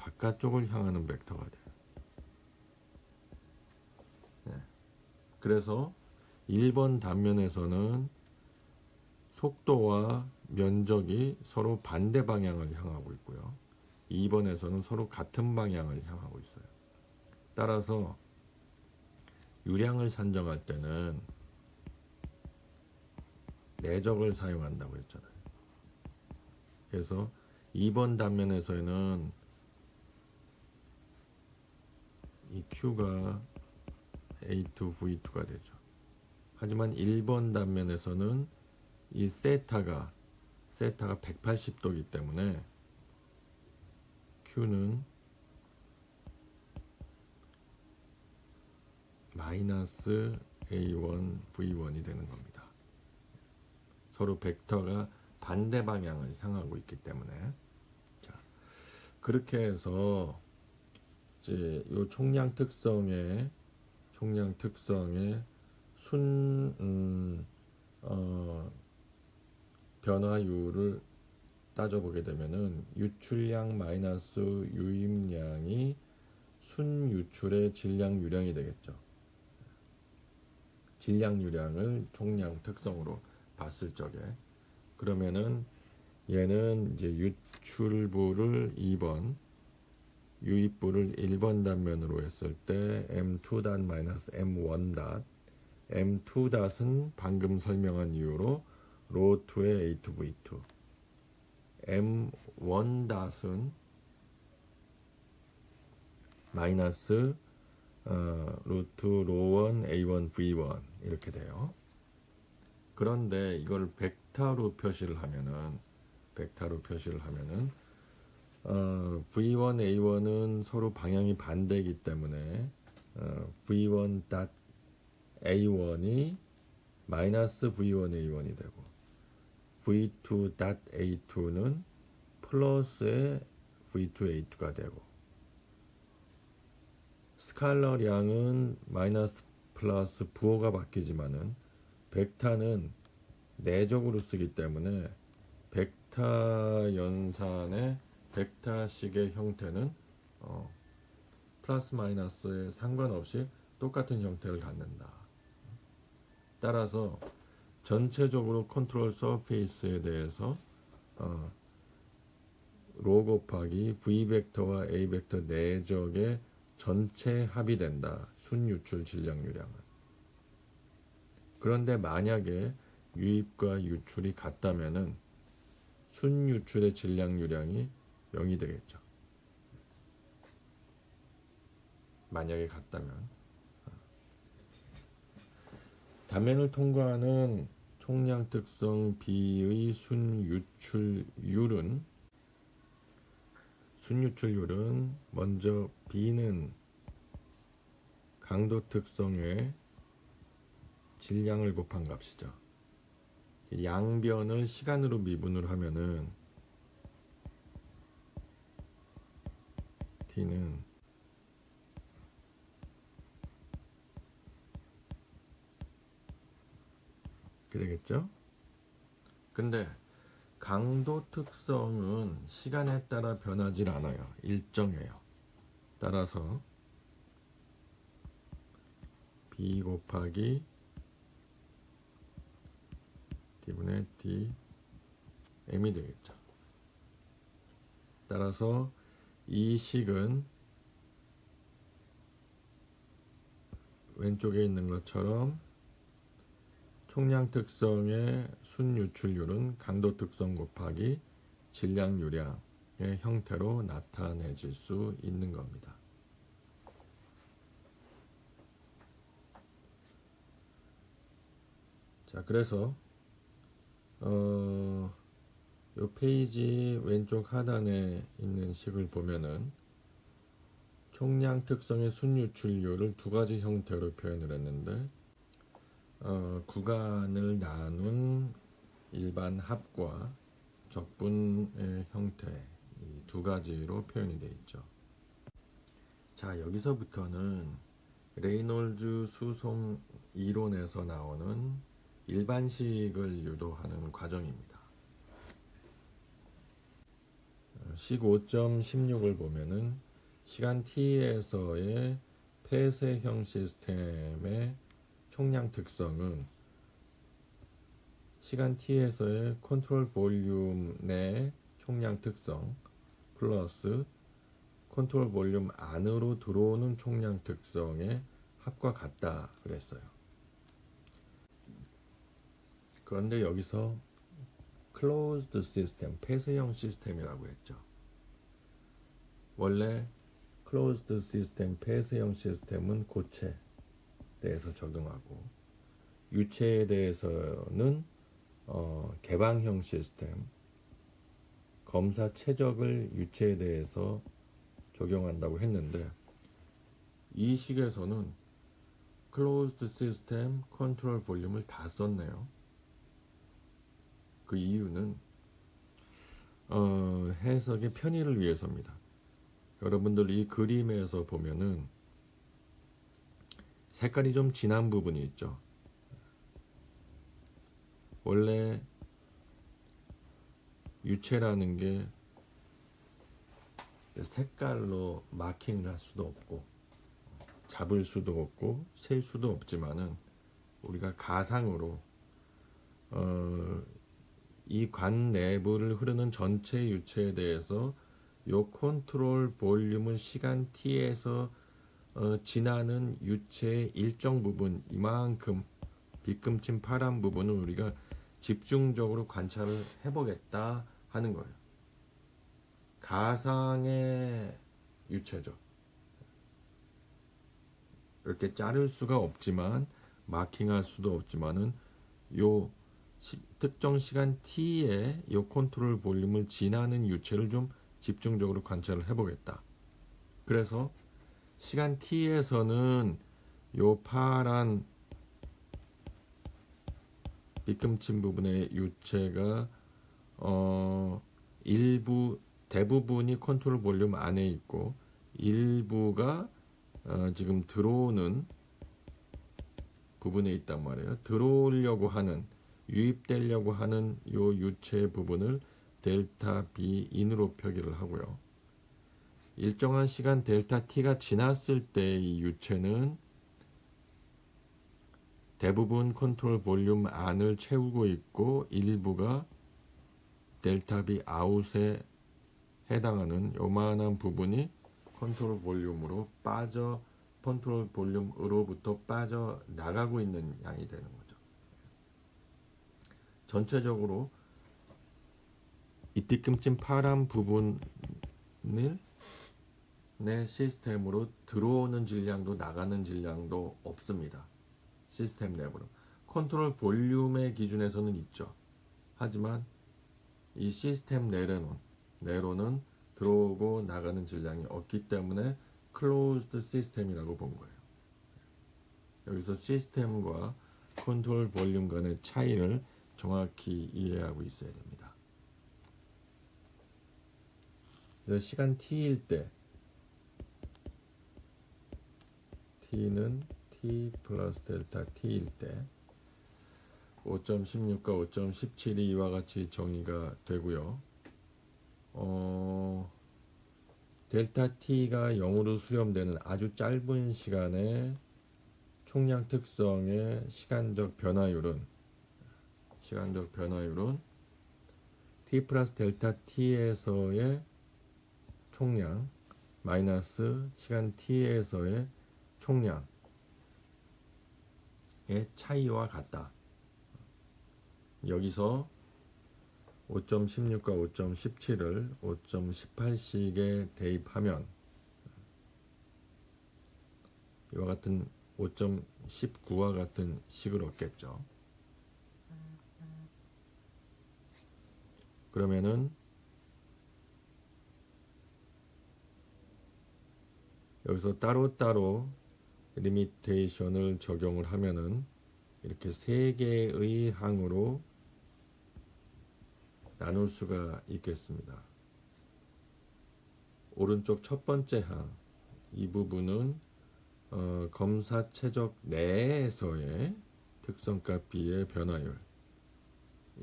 S1: 바깥쪽을 향하는 벡터가 돼요. 네. 그래서 1번 단면에서는 속도와 면적이 서로 반대 방향을 향하고 있고요. 2번에서는 서로 같은 방향을 향하고 있어요. 따라서 유량을 산정할 때는 내적을 사용한다고 했잖아요. 그래서 2번 단면에서는 이 Q가 A2, V2가 되죠. 하지만 1번 단면에서는 이 세타가 180도이기 때문에 Q는 마이너스 A1, V1이 되는 겁니다. 서로 벡터가 반대 방향을 향하고 있기 때문에. 자, 그렇게 해서 이제 요 총량 특성의 순 변화율을 따져보게 되면은 유출량 마이너스 유입량이 순 유출의 질량 유량이 되겠죠. 질량 유량을 총량 특성으로 봤을 적에 그러면은 얘는 이제 유출부를 2번, 유입부를 1번 단면으로 했을 때 M2 마이너스 M1 M2은 방금 설명한 이유로 로2의 A2V2, M1은 마이너스 로2 로1 A1 V1 이렇게 돼요. 그런데 이걸 벡터로 표시를 하면은 V1, A1은 서로 방향이 반대이기 때문에 V1 A1이 마이너스 V1 A1이 되고 V2 A2는 플러스의 V2 A2가 되고 스칼러량은 마이너스 플러스 부호가 바뀌지만은 벡터는 내적으로 쓰기 때문에 벡터 연산의 벡터식의 형태는 플러스 마이너스에 상관없이 똑같은 형태를 갖는다. 따라서 전체적으로 컨트롤 서페이스에 대해서 로 곱하기 V 벡터와 A 벡터 내적의 전체 합이 된다. 순유출 질량 유량은. 그런데 만약에 유입과 유출이 같다면은 순유출의 질량 유량이 0이 되겠죠. 만약에 같다면. 단면을 통과하는 총량 특성 B의 순유출율은 먼저 B는 강도 특성의 질량을 곱한 값이죠. 양변을 시간으로 미분을 하면은 T는 그러겠죠? 근데 강도 특성은 시간에 따라 변하지 않아요. 일정해요. 따라서 B 곱하기 D분의 Dm이 되겠죠. 따라서 이 식은 왼쪽에 있는 것처럼 총량 특성의 순유출율은 강도 특성 곱하기 질량 유량의 형태로 나타내질 수 있는 겁니다. 자, 그래서 요 페이지 왼쪽 하단에 있는 식을 보면은 총량 특성의 순유출율을 두 가지 형태로 표현을 했는데 구간을 나눈 일반 합과 적분의 형태 이 두 가지로 표현이 되어 있죠. 자, 여기서부터는 레이놀즈 수송 이론에서 나오는 일반식을 유도하는 과정입니다. 식 5.16을 보면은 시간 t에서의 폐쇄형 시스템의 총량 특성은 시간 t에서의 컨트롤 볼륨 내 총량 특성 플러스 컨트롤 볼륨 안으로 들어오는 총량 특성의 합과 같다 그랬어요. 그런데 여기서 closed system, 폐쇄형 시스템이라고 했죠. 원래 closed system, 폐쇄형 시스템은 고체에 대해서 적용하고 유체에 대해서는 개방형 시스템, 검사 최적을 유체에 대해서 적용한다고 했는데 이 식에서는 closed system, 컨트롤 볼륨을 다 썼네요. 그 이유는 해석의 편의를 위해서입니다. 여러분들 이 그림에서 보면은 색깔이 좀 진한 부분이 있죠. 원래 유체라는 게 색깔로 마킹을 할 수도 없고 잡을 수도 없고 셀 수도 없지만은 우리가 가상으로 이 관 내부를 흐르는 전체 유체에 대해서 요 컨트롤 볼륨은 시간 t에서 지나는 유체의 일정 부분 이만큼 빗금친 파란 부분을 우리가 집중적으로 관찰을 해보겠다 하는 거예요. 가상의 유체죠. 이렇게 자를 수가 없지만 마킹할 수도 없지만은 요 특정 시간 t에 요 컨트롤 볼륨을 지나는 유체를 좀 집중적으로 관찰을 해보겠다. 그래서 시간 t에서는 요 파란 빗금친 부분의 유체가 일부 대부분이 컨트롤 볼륨 안에 있고 일부가 지금 들어오는 부분에 있단 말이에요. 들어오려고 하는 유입되려고 하는 요 유체 부분을 델타 B 인으로 표기를 하고요. 일정한 시간 델타 T가 지났을 때 이 유체는 대부분 컨트롤 볼륨 안을 채우고 있고 일부가 델타 B 아웃에 해당하는 요만한 부분이 컨트롤 볼륨으로 컨트롤 볼륨으로부터 빠져나가고 있는 양이 되는 거죠. 전체적으로 이 빗금친 파란 부분을 내 시스템으로 들어오는 질량도 나가는 질량도 없습니다. 시스템 내부로. 컨트롤 볼륨의 기준에서는 있죠. 하지만 이 시스템 내로는 들어오고 나가는 질량이 없기 때문에 클로즈드 시스템이라고 본 거예요. 여기서 시스템과 컨트롤 볼륨 간의 차이를 정확히 이해하고 있어야 됩니다. 그래서 시간 t일 때 t는 t 플러스 델타 t일 때 5.16과 5.17이 이와 같이 정의가 되고요. 델타 t가 0으로 수렴되는 아주 짧은 시간의 총량 특성의 시간적 변화율은 t 플러스 델타 t에서의 총량 마이너스 시간 t에서의 총량의 차이와 같다. 여기서 5.16과 5.17을 5.18식에 대입하면 이와 같은 5.19와 같은 식을 얻겠죠. 그러면은 여기서 따로따로 리미테이션을 적용을 하면은 이렇게 세 개의 항으로 나눌 수가 있겠습니다. 오른쪽 첫 번째 항, 이 부분은 검사 최적 내에서의 특성값 B의 변화율이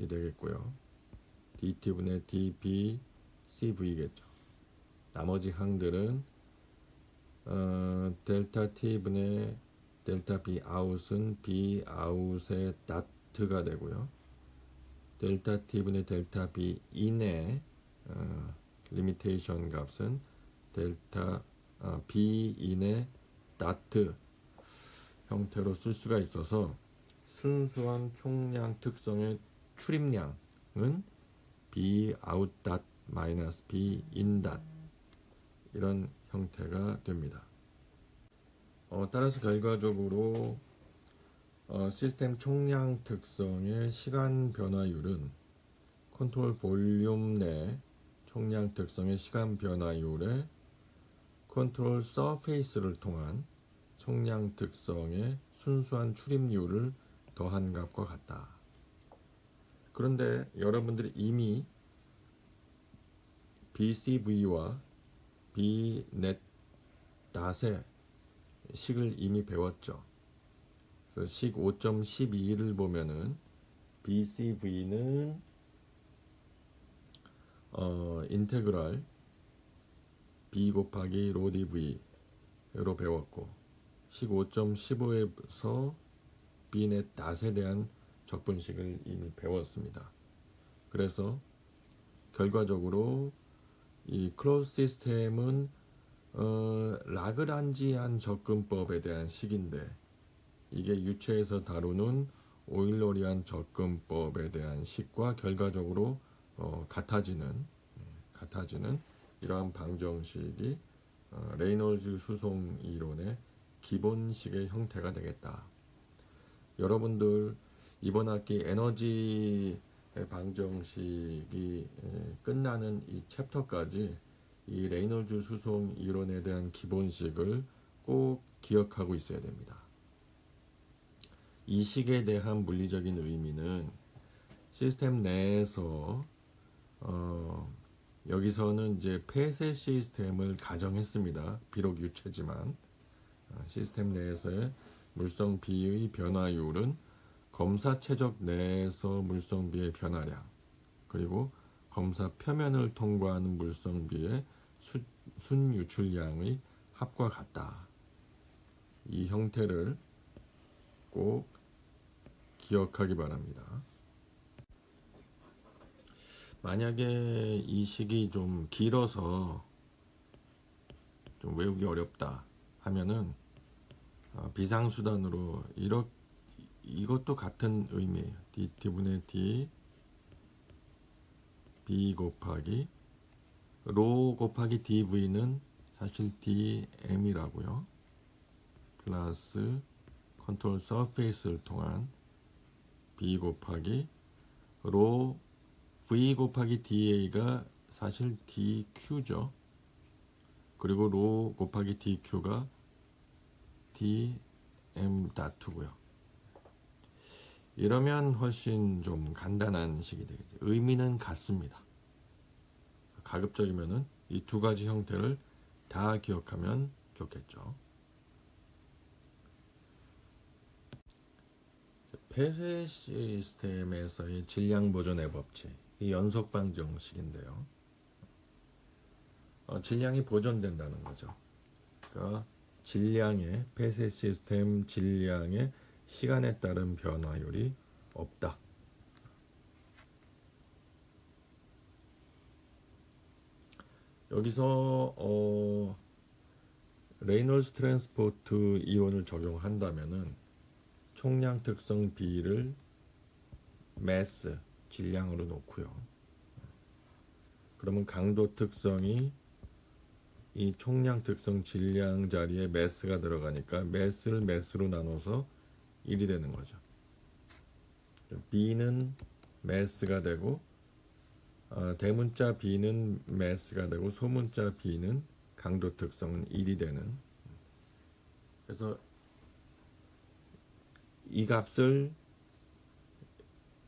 S1: 되겠고요. DT분의 DB BCV겠죠. 나머지 항들은 델타 T분의 델타 B 아웃은 B 아웃의 다트가 되고요. 델타 T분의 델타 B 인의 리미테이션 값은 델타 B 인의 다트 형태로 쓸 수가 있어서 순수한 총량 특성의 출입량은 B 아웃 닷 마이너스 B 인 닷 이런 형태가 됩니다. 따라서 결과적으로 시스템 총량 특성의 시간 변화율은 컨트롤 볼륨 내 총량 특성의 시간 변화율에 컨트롤 서페이스를 통한 총량 특성의 순수한 출입률을 더한 값과 같다. 그런데 여러분들이 이미 BCV와 Bnet 닷의 식을 이미 배웠죠. 그래서 식 5.12를 보면은 BCV는 인테그랄 B 곱하기 로 dV로 배웠고 식 5.15에서 Bnet 닷에 대한 적분식을 이미 배웠습니다. 그래서 결과적으로 이 클로즈 시스템은 라그란지안 접근법에 대한 식인데 이게 유체에서 다루는 오일러리안 접근법에 대한 식과 결과적으로 같아지는 이러한 방정식이 레이놀즈 수송 이론의 기본식의 형태가 되겠다. 여러분들 이번 학기 에너지 방정식이 끝나는 이 챕터까지 이 레이놀즈 수송 이론에 대한 기본식을 꼭 기억하고 있어야 됩니다. 이 식에 대한 물리적인 의미는 시스템 내에서 여기서는 이제 폐쇄 시스템을 가정했습니다. 비록 유체지만 시스템 내에서의 물성 B의 변화율은 검사 최적 내에서 물성 B의 변화량 그리고 검사 표면을 통과하는 물성 B의 순 유출량의 합과 같다. 이 형태를 꼭 기억하기 바랍니다. 만약에 이 식이 좀 길어서 좀 외우기 어렵다 하면은 비상수단으로 이것도 같은 의미예요. dt분의 d b 곱하기 로 곱하기 dv는 사실 dm이라고요. 플러스 컨트롤 서페이스를 통한 b 곱하기 로 v 곱하기 da가 사실 dq죠. 그리고 로 곱하기 dq가 dm 다투고요. 이러면 훨씬 좀 간단한 식이 되겠죠. 의미는 같습니다. 가급적이면은 이 두 가지 형태를 다 기억하면 좋겠죠. 폐쇄 시스템에서의 질량 보존의 법칙, 이 연속 방정식인데요. 질량이 보존된다는 거죠. 그러니까 질량의 폐쇄 시스템 질량의 시간에 따른 변화율이 없다. 여기서 레이놀즈 트랜스포트 이론을 적용한다면은 총량 특성 B를 매스 질량으로 놓고요. 그러면 강도 특성이 이 총량 특성 질량 자리에 매스가 들어가니까 매스를 매스로 나눠서 1이 되는 거죠. B는 매스가 되고 대문자 B는 매스가 되고 소문자 B는 강도 특성은 1이 되는. 그래서 이 값을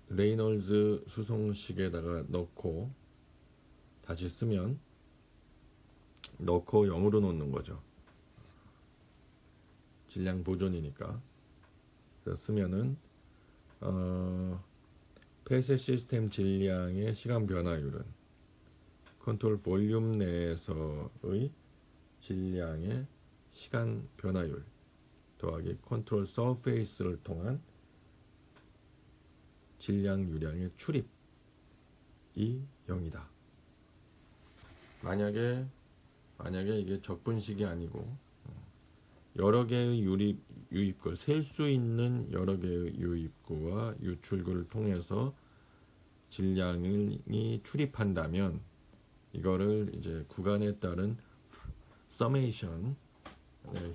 S1: 레이놀즈 수송식에다가 넣고 다시 쓰면 넣고 0으로 놓는 거죠. 질량 보존이니까. 그래서 쓰면은 폐쇄 시스템 질량의 시간 변화율은 컨트롤 볼륨 내에서의 질량의 시간 변화율 더하기 컨트롤 서페이스를 통한 질량 유량의 출입이 0이다. 만약에 이게 적분식이 아니고 여러 개의 유입구를 셀 수 있는 여러 개의 유입구와 유출구를 통해서 질량이 출입한다면 이거를 이제 구간에 따른 서메이션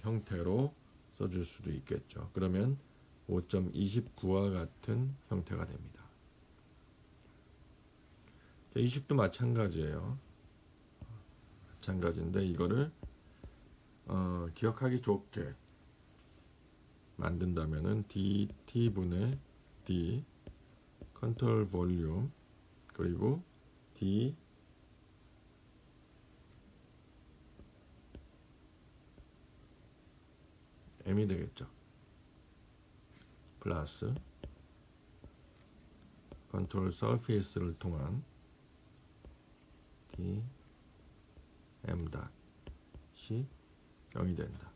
S1: 형태로 써줄 수도 있겠죠. 그러면 5.29와 같은 형태가 됩니다. 이 식도 마찬가지예요. 마찬가지인데 이거를 기억하기 좋게 만든다면은 dt분의 d 컨트롤 볼륨 그리고 d m이 되겠죠. 플러스 컨트롤 서페이스를 통한 d m 닷이 0이 된다.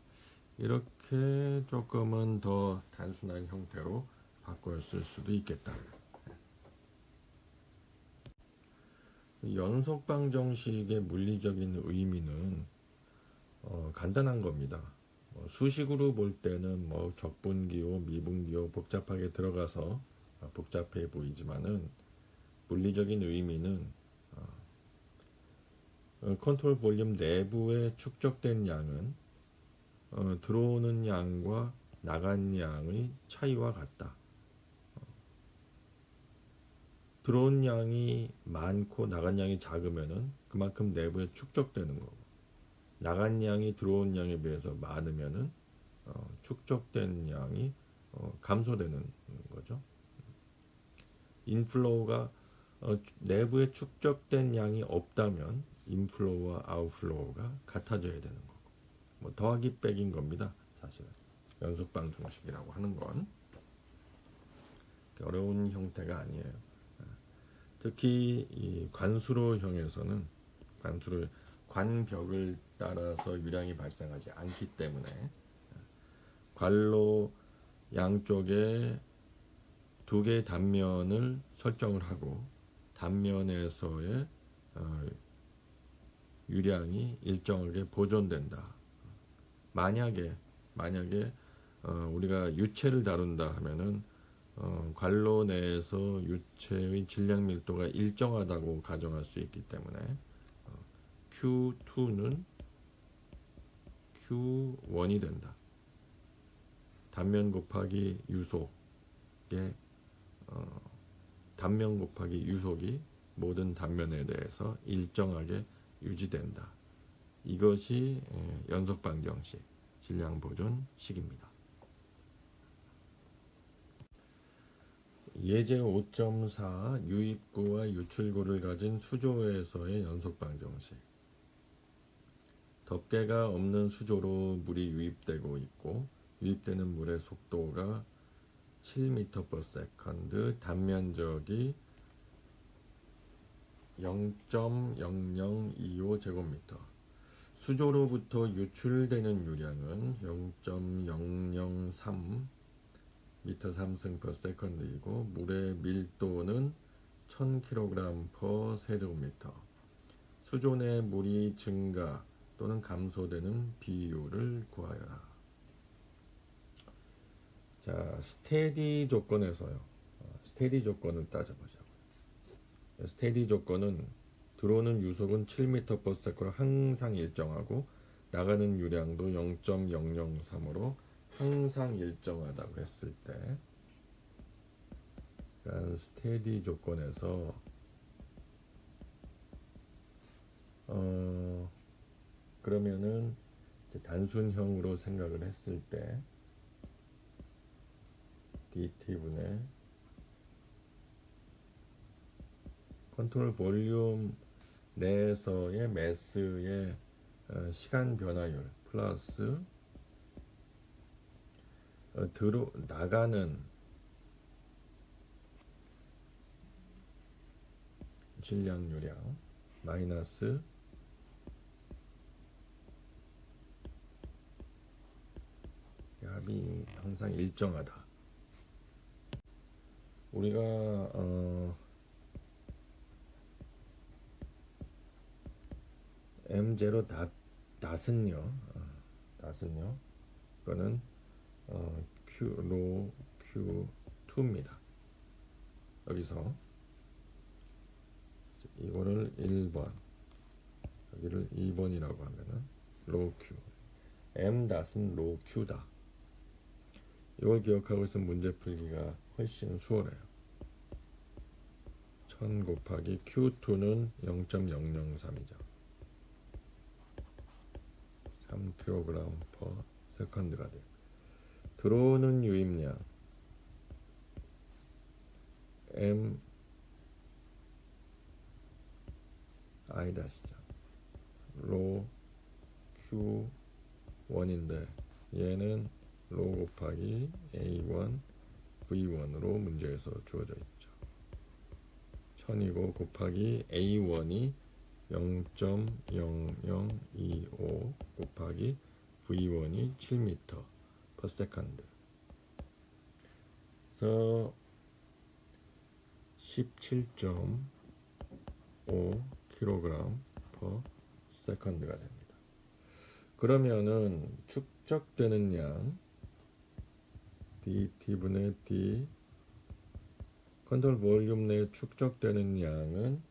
S1: 이렇게 조금은 더 단순한 형태로 바꿨을 수도 있겠다. 연속 방정식의 물리적인 의미는 간단한 겁니다. 수식으로 볼 때는 적분기호, 미분기호 복잡하게 들어가서 복잡해 보이지만은 물리적인 의미는 컨트롤 볼륨 내부에 축적된 양은 들어오는 양과 나간 양의 차이와 같다. 들어온 양이 많고 나간 양이 작으면은 그만큼 내부에 축적되는 거고, 나간 양이 들어온 양에 비해서 많으면은 축적된 양이 감소되는 거죠. 인플로우가 내부에 축적된 양이 없다면 인플로우와 아웃플로우가 같아져야 되는 거고, 더하기 빼기인 겁니다. 사실은 연속 방정식이라고 하는 건 어려운 형태가 아니에요. 특히 이 관수로형에서는 관벽을 따라서 유량이 발생하지 않기 때문에 관로 양쪽에 두 개의 단면을 설정을 하고 단면에서의 유량이 일정하게 보존된다. 만약에 우리가 유체를 다룬다 하면은 관로 내에서 유체의 질량 밀도가 일정하다고 가정할 수 있기 때문에 Q2는 Q1이 된다. 단면 곱하기 유속의 단면 곱하기 유속이 모든 단면에 대해서 일정하게 유지된다. 이것이 연속 방정식 질량 보존식입니다. 예제 5.4 유입구와 유출구를 가진 수조에서의 연속 방정식. 덮개가 없는 수조로 물이 유입되고 있고 유입되는 물의 속도가 7m/s, 단면적이 0.0025제곱미터. 수조로부터 유출되는 유량은 0.003 미터 3승/s이고 물의 밀도는 1000kg/세제곱미터. 수조 내 물이 증가 또는 감소되는 비율을 구하여라. 자, 스테디 조건에서요. 스테디 조건을 따져보자고요. 스테디 조건은 들어오는 유속은 7m/s로 항상 일정하고 나가는 유량도 0.003으로 항상 일정하다고 했을 때, 그러니까 스테디 조건에서 그러면은 단순형으로 생각을 했을 때 dt분의 컨트롤 볼륨 내에서의 매스의 시간 변화율 플러스 나가는 질량 유량 마이너스 합이 항상 일정하다. 우리가 M0 닷은요, 이거는 로 Q2입니다. 여기서 이거를 1번, 여기를 2번이라고 하면은 로 Q, M 닷은 로 Q다. 이걸 기억하고 있으면 문제 풀기가 훨씬 수월해요. 1000 곱하기 Q2는 0.003이죠. 3kg per second가 돼요. 들어오는 유입량 M I 다시죠. 로 Q1인데 얘는 로 곱하기 A1 V1으로 문제에서 주어져 있죠. 1000이고 곱하기 A1이 0.0025 곱하기 V1이 7m per second. 그래서 17.5kg per second가 됩니다. 그러면은 축적되는 양 dT분의 D 컨트롤 볼륨 내에 축적되는 양은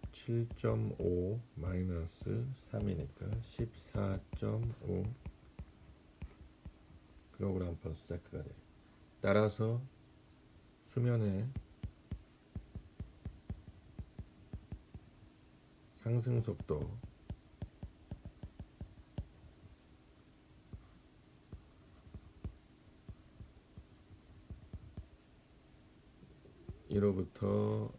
S1: 17.5 마이너스 3이니까 14.5 kg per sec가 돼요. 따라서 수면의 상승 속도 이로부터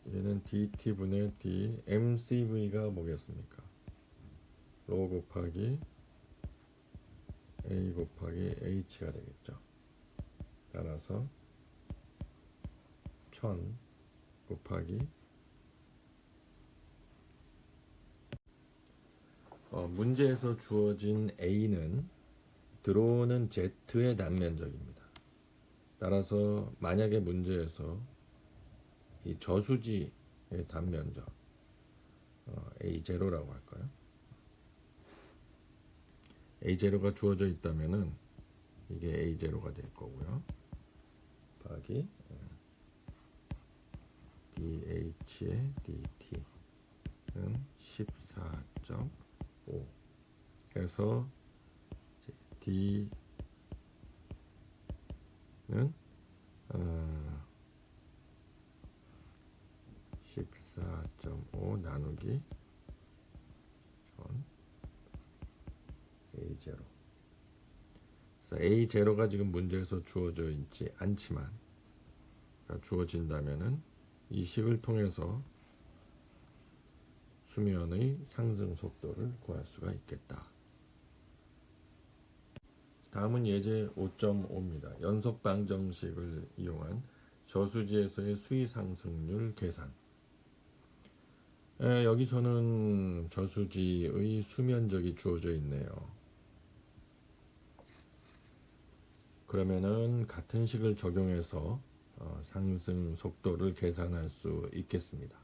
S1: 얘는 dT분의 D MCV가 뭐겠습니까? 로 곱하기 A 곱하기 H가 되겠죠. 따라서 1000 곱하기 문제에서 주어진 A는 들어오는 Z의 단면적입니다. 따라서 만약에 문제에서 이 저수지의 단면적 A0라고 할까요? A0가 주어져 있다면은 이게 A0가 될 거고요. 곱하기 DH의 DT는 14.5. 그래서 D는 14.5 나누기 전 A0. 그래서 A0가 지금 문제에서 주어져 있지 않지만 주어진다면은 이 식을 통해서 수면의 상승 속도를 구할 수가 있겠다. 다음은 예제 5.5입니다. 연속 방정식을 이용한 저수지에서의 수위 상승률 계산. 여기서는 저수지의 수면적이 주어져 있네요. 그러면은 같은 식을 적용해서 상승 속도를 계산할 수 있겠습니다.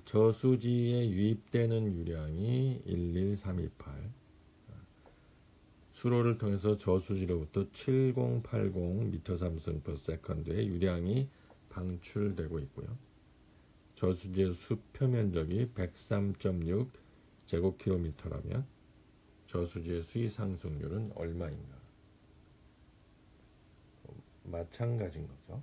S1: 저수지에 유입되는 유량이 11328. 수로를 통해서 저수지로부터 7080 m3 per second의 유량이 방출되고 있고요. 저수지의 수표 면적이 103.6 제곱킬로미터라면 저수지의 수위 상승률은 얼마인가? 마찬가지인 거죠.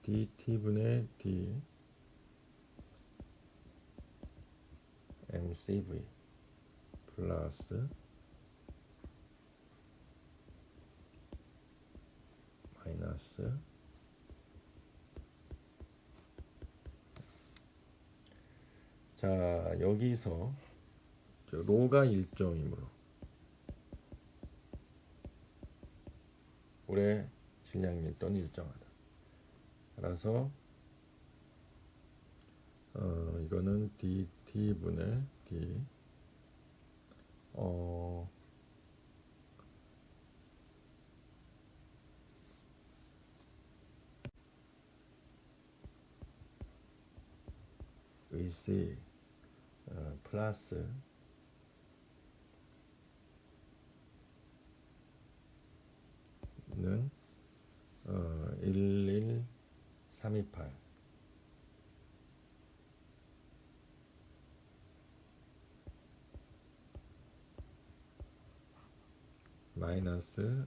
S1: dT분의 D MCV 플러스 마이너스 자 여기서 로가 일정이므로 올해 질량 밀도는 일정하다. 따라서 이거는 dt분의 d 의시 플러스 는 11328 마이너스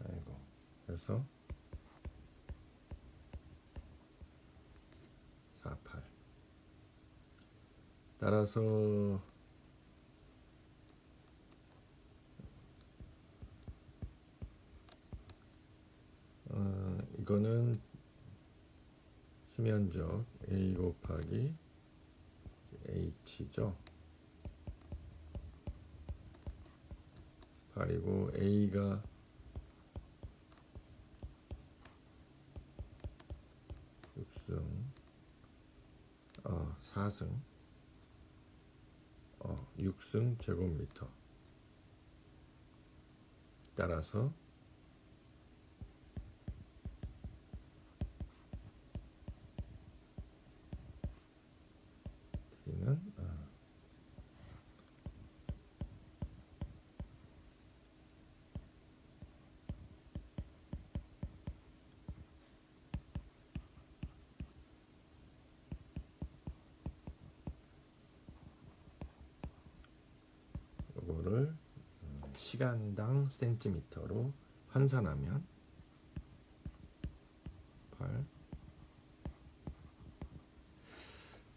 S1: 아이고 그래서 48 따라서 이거는 수면적 A 곱하기 H죠. 그리고 A가 6승 4승 6승 제곱미터 따라서 T는 이거를 시간당 센티미터로 환산하면 8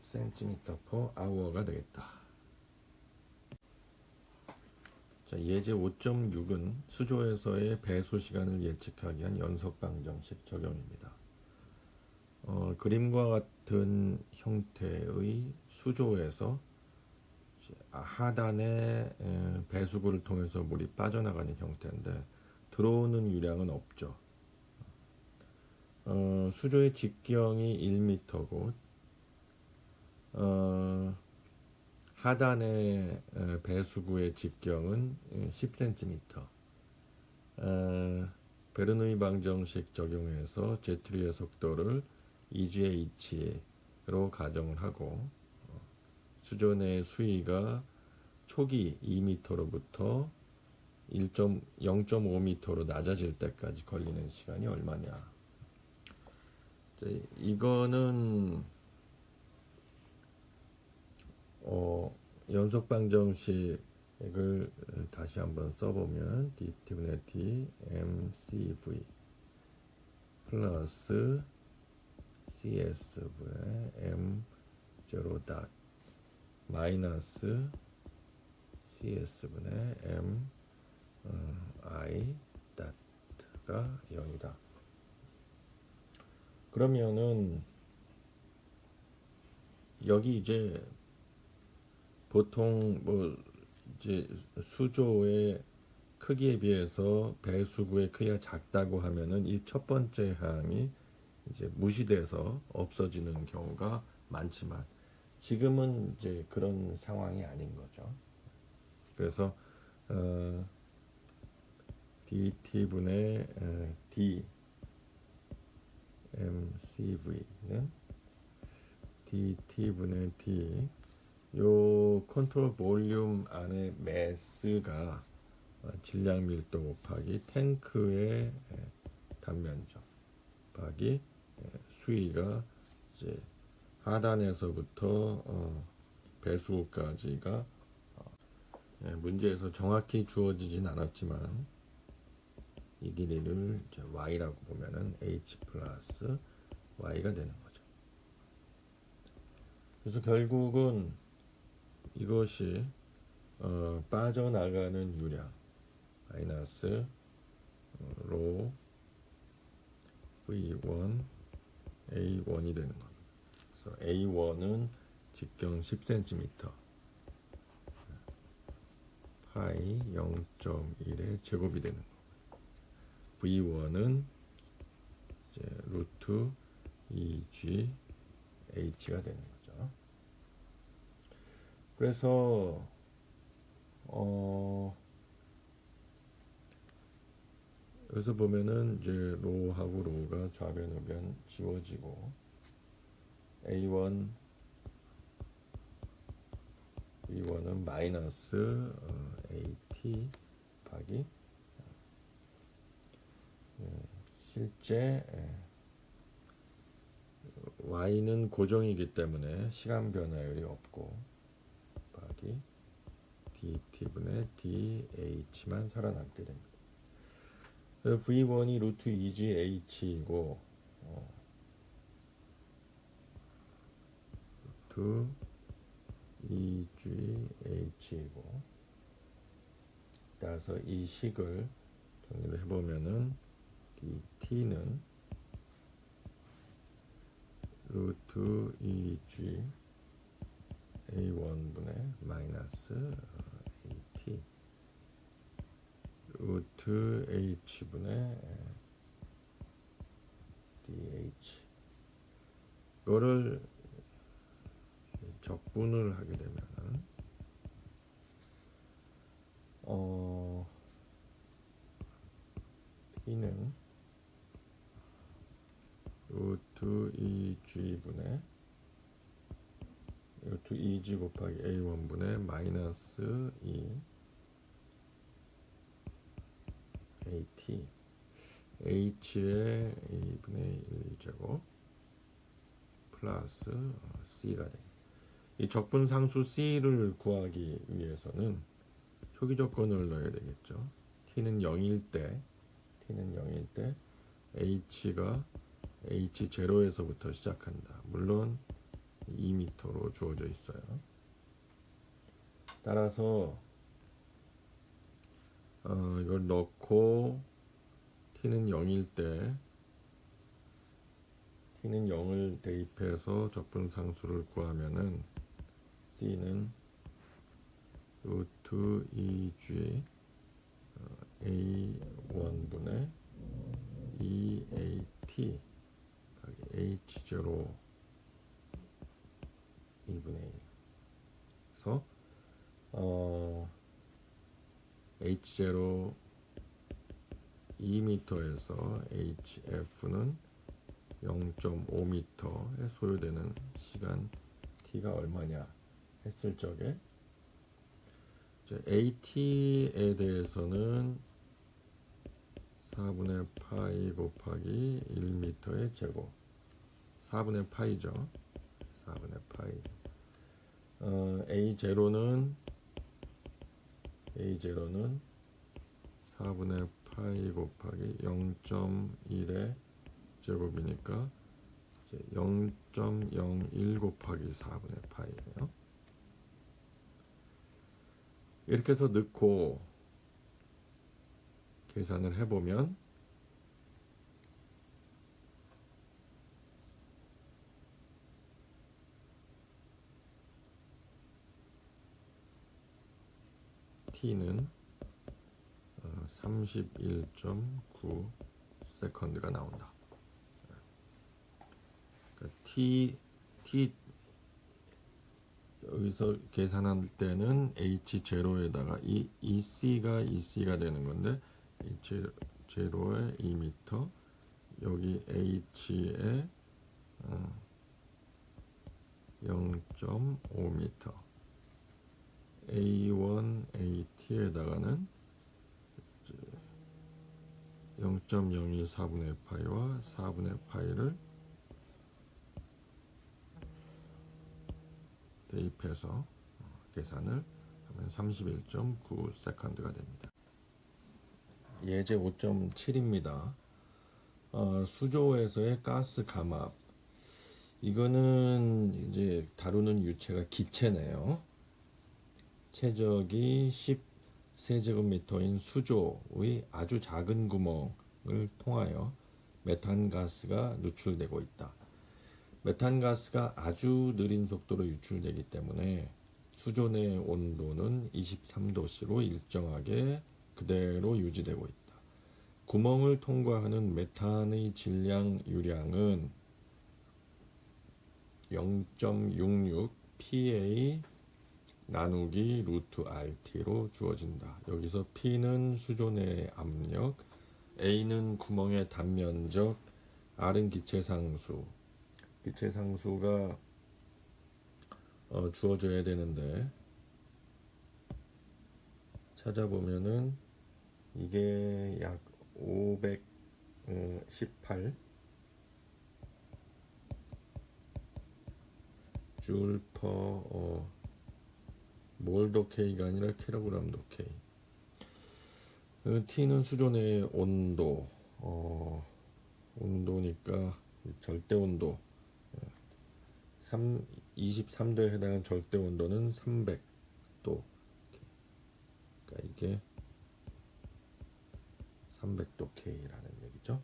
S1: 센티미터 퍼 아워가 되겠다. 자, 예제 5.6은 수조에서의 배수 시간을 예측하기 위한 연속 방정식 적용입니다. 그림과 같은 형태의 수조에서 하단에 배수구를 통해서 물이 빠져나가는 형태인데 들어오는 유량은 없죠. 수조의 직경이 1m고 하단의 배수구의 직경은 10cm. 베르누이 방정식 적용해서 제트리의 속도를 2G의 H로 가정을 하고 수조 내 수위가 초기 2m로부터 0.5m로 낮아질 때까지 걸리는 시간이 얼마냐. 이거는 연속 방정식을 다시 한번 써보면 dt분의 d mcv 플러스 cs분의 m0 닷 마이너스 cs분의 m i 닷가 0이다. 그러면은 여기 이제 보통 뭐 이제 수조의 크기에 비해서 배수구의 크기가 작다고 하면은 이 첫 번째 항이 이제 무시돼서 없어지는 경우가 많지만 지금은 이제 그런 상황이 아닌 거죠. 그래서 dt분의 d mcv는 dt분의 d 요 컨트롤 볼륨 안에 매스가 질량 밀도 곱하기 탱크의 단면적 곱하기 수위가 이제 하단에서부터 배수구까지가 문제에서 정확히 주어지진 않았지만 이 길이를 이제 y라고 보면은 h 플러스 y가 되는 거죠. 그래서 결국은 이것이 빠져나가는 유량 마이너스 로 V1 A1이 되는 겁니다. 그래서 A1은 직경 10cm, 파이 0.1의 제곱이 되는 거고, V1은 이제 루트 2G H가 되는 거죠. 그래서 여기서 보면은 이제 로하고 로가 좌변 우변 지워지고 A1 B1은 마이너스 AT 곱하기 실제 Y는 고정이기 때문에 시간 변화율이 없고 곱하기 DT분의 DH만 살아남게 됩니다. V1이 루트 2GH이고 루트 2GH이고, 따라서 이 식을 정리를 해보면은 DT는 루트 2G A1분의 마이너스 AT 루트 H분의 DH, 이거를 적분을 하게 되면은 T는 루트 2G분의 루트 2G 곱하기 A1분의 마이너스 2 AT H의 2분의 1제곱 플러스 C가 됩니다. 이 적분상수 C를 구하기 위해서는 초기 조건을 넣어야 되겠죠. T는 0일 때 H가 H0에서부터 시작한다. 물론 2m로 주어져 있어요. 따라서 이걸 넣고 T는 0일 때 T는 0을 대입해서 적분상수를 구하면은 C는 루트 2G A1분의 2AT H0 2분의 1. 그래서 H0 2m에서 HF는 0.5m에 소요되는 시간 T가 얼마냐 했을 적에 AT에 대해서는 4분의 파이 곱하기 1m의 제곱, 4분의 파이죠. 4분의 파이. A0는 4분의 파이 곱하기 0.1의 제곱이니까 0.01 곱하기 4분의 파이예요. 이렇게 해서 넣고 계산을 해보면 T는 31.9 세컨드가 나온다. 그러니까 T 여기서 계산할 때는 H0에다가 이 C가 되는 건데 H0에 2m, 여기 H에 0.5m, A1, AT에다가는 0.01 4분의 파이와 4분의 파이를 대입해서 계산을 하면 31.9 세컨드가 됩니다. 예제 5.7입니다. 수조에서의 가스 감압. 이거는 이제 다루는 유체가 기체네요. 최적이 세제곱미터인 수조의 아주 작은 구멍을 통하여 메탄가스가 누출되고 있다. 메탄가스가 아주 느린 속도로 유출되기 때문에 수조 내 온도는 23도씨로 일정하게 그대로 유지되고 있다. 구멍을 통과하는 메탄의 질량 유량은 0.66 PA 나누기 루트 RT로 주어진다. 여기서 P는 수조 내의 압력, A는 구멍의 단면적, R은 기체상수. 기체상수가 주어져야 되는데 찾아보면은 이게 약 518 줄 퍼 몰도 K가 아니라 킬로그램도 K. T는 수조 내의 온도, 온도니까 절대 온도 23도에 해당하는 절대 온도는 300도. 그러니까 이게 300도 K라는 얘기죠.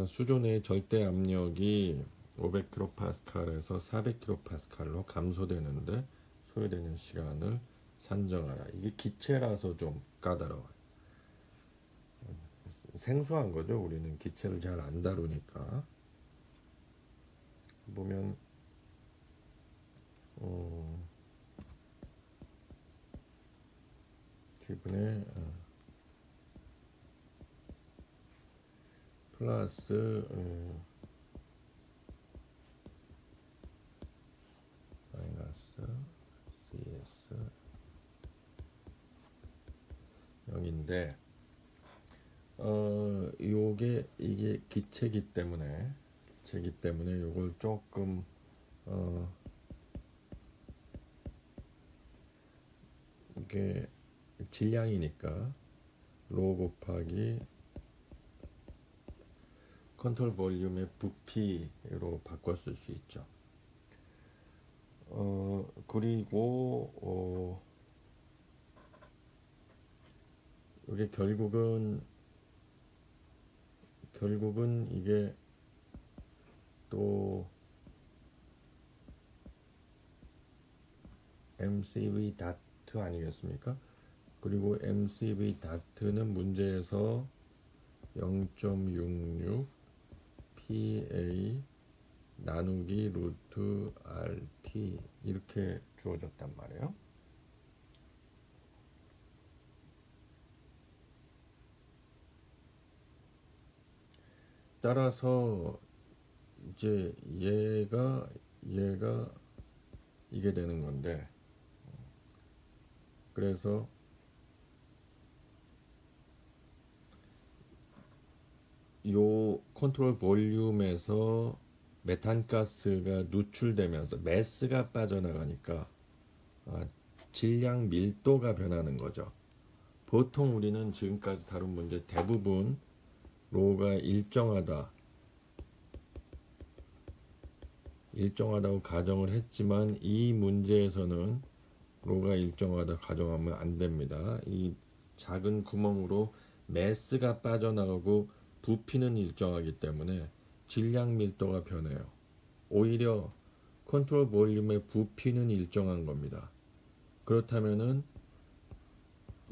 S1: 수조 내의 절대 압력이 500kPa에서 400kPa로 감소되는데 소요되는 시간을 산정하라. 이게 기체라서 좀 까다로워요. 생소한 거죠. 우리는 기체를 잘 안 다루니까. 보면 기분에 플러스 마이너스 CS 0인데 이게 기체기 때문에 요걸 조금 이게 질량이니까 로 곱하기 컨트롤 볼륨의 부피로 바꿨을 수 있죠. 그리고 이게 결국은 이게 또 MCV 다트 아니겠습니까? 그리고 MCV 다트는 문제에서 0.66 PA 나누기 루트 RT 이렇게 주어졌단 말이에요. 따라서 이제 얘가 이게 되는 건데, 그래서 요 컨트롤 볼륨에서 메탄가스가 누출되면서 매스가 빠져나가니까 질량 밀도가 변하는 거죠. 보통 우리는 지금까지 다룬 문제 대부분 로가 일정하다고 가정을 했지만 이 문제에서는 로가 일정하다 가정하면 안 됩니다. 이 작은 구멍으로 매스가 빠져나가고 부피는 일정하기 때문에 질량 밀도가 변해요. 오히려 컨트롤 볼륨의 부피는 일정한 겁니다. 그렇다면은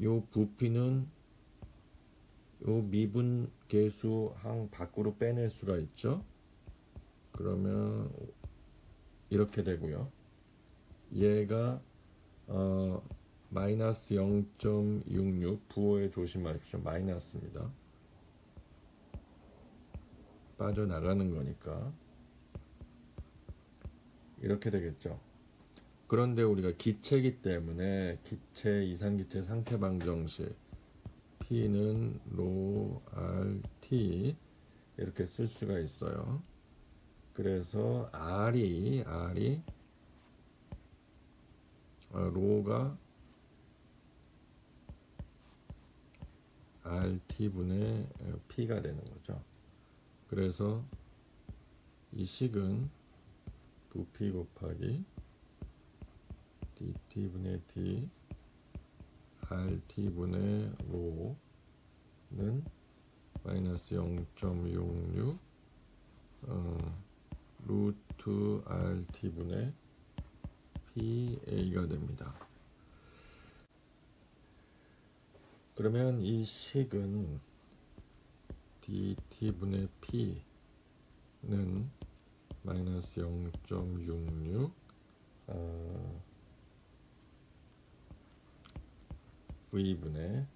S1: 요 부피는 요 미분 계수 항 밖으로 빼낼 수가 있죠. 그러면 이렇게 되고요. 얘가 마이너스 0.66 부호에 조심하십시오. 마이너스입니다. 빠져나가는 거니까 이렇게 되겠죠. 그런데 우리가 기체이기 때문에 기체 이산기체 상태 방정식 P는 로 RT 이렇게 쓸 수가 있어요. 그래서 R이 로가 RT분의 P가 되는 거죠. 그래서 이 식은 부피 곱하기 dT분의 D rt분의 로는 마이너스 0.66 루트 rt분의 pa가 됩니다. 그러면 이 식은 dt분의 p는 마이너스 0.66 v분의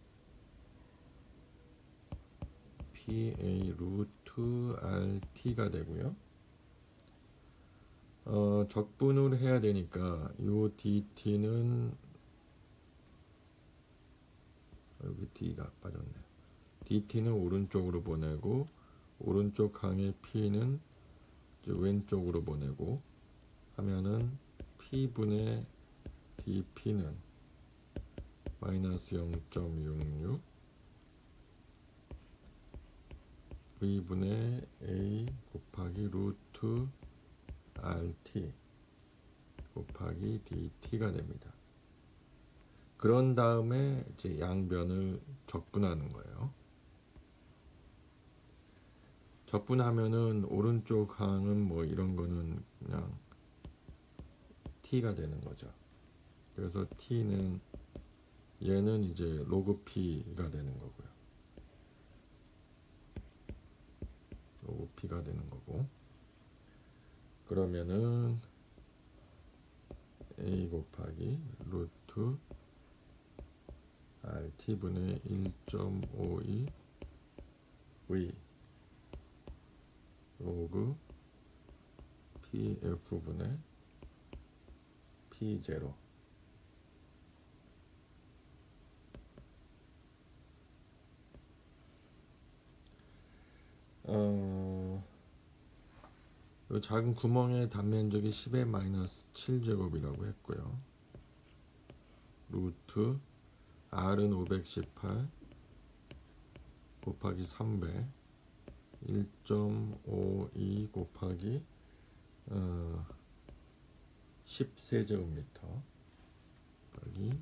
S1: pa 루트 rt가 되고요. 적분을 해야 되니까 요 dt는 여기 d가 빠졌네. dt는 오른쪽으로 보내고 오른쪽 항의 p는 왼쪽으로 보내고 하면은 p분의 dp는 마이너스 0.66 v분의 a 곱하기 루트 rt 곱하기 dt가 됩니다. 그런 다음에 이제 양변을 적분하는 거예요. 적분하면은 오른쪽 항은 뭐 이런 거는 그냥 t가 되는 거죠. 그래서 t는 얘는 이제 로그 p가 되는 거고요. 로그 p가 되는 거고. 그러면은 a 곱하기 루트 rt분의 1.52 v 로그 pf분의 p0 이 작은 구멍의 단면적이 10의 마이너스 7제곱이라고 했고요. 루트 r은 518 곱하기 300 1.52 곱하기 10세제곱미터 여기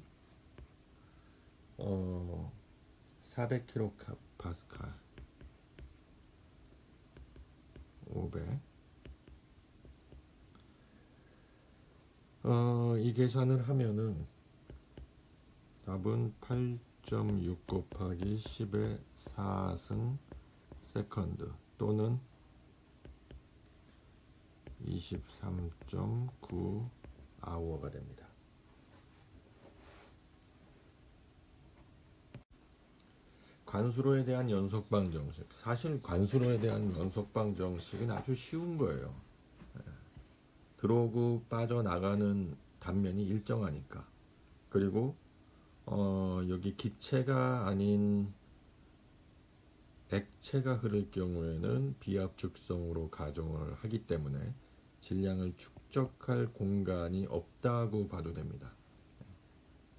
S1: 400kPa 500 이 계산을 하면은 답은 8.6 곱하기 10의 4승 세컨드 또는 23.9 아워가 됩니다. 관수로에 대한 연속방정식. 사실 관수로에 대한 연속방정식은 아주 쉬운 거예요. 들어오고 빠져나가는 단면이 일정하니까. 그리고 여기 기체가 아닌 액체가 흐를 경우에는 비압축성으로 가정을 하기 때문에 질량을 축적할 공간이 없다고 봐도 됩니다.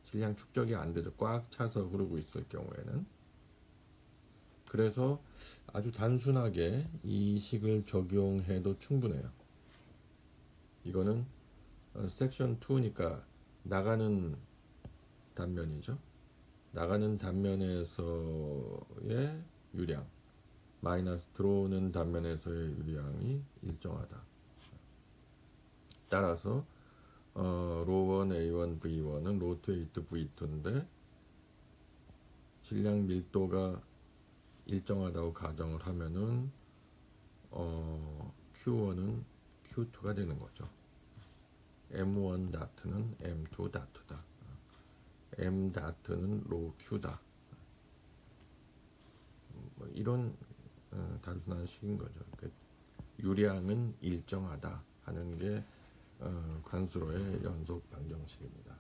S1: 질량 축적이 안 되죠. 꽉 차서 흐르고 있을 경우에는. 그래서 아주 단순하게 이 식을 적용해도 충분해요. 이거는 섹션 2니까 나가는 단면이죠. 나가는 단면에서의 유량 마이너스 들어오는 단면에서의 유량이 일정하다. 따라서 로1 A1 V1은 로2 A2 V2인데 질량 밀도가 일정하다고 가정을 하면은 Q1은 Q2가 되는 거죠. M1 다트는 M2 다트다. M 다트는 로 Q다. 뭐 이런 단순한 식인 거죠. 유량은 일정하다 하는 게 관수로의 연속 방정식입니다.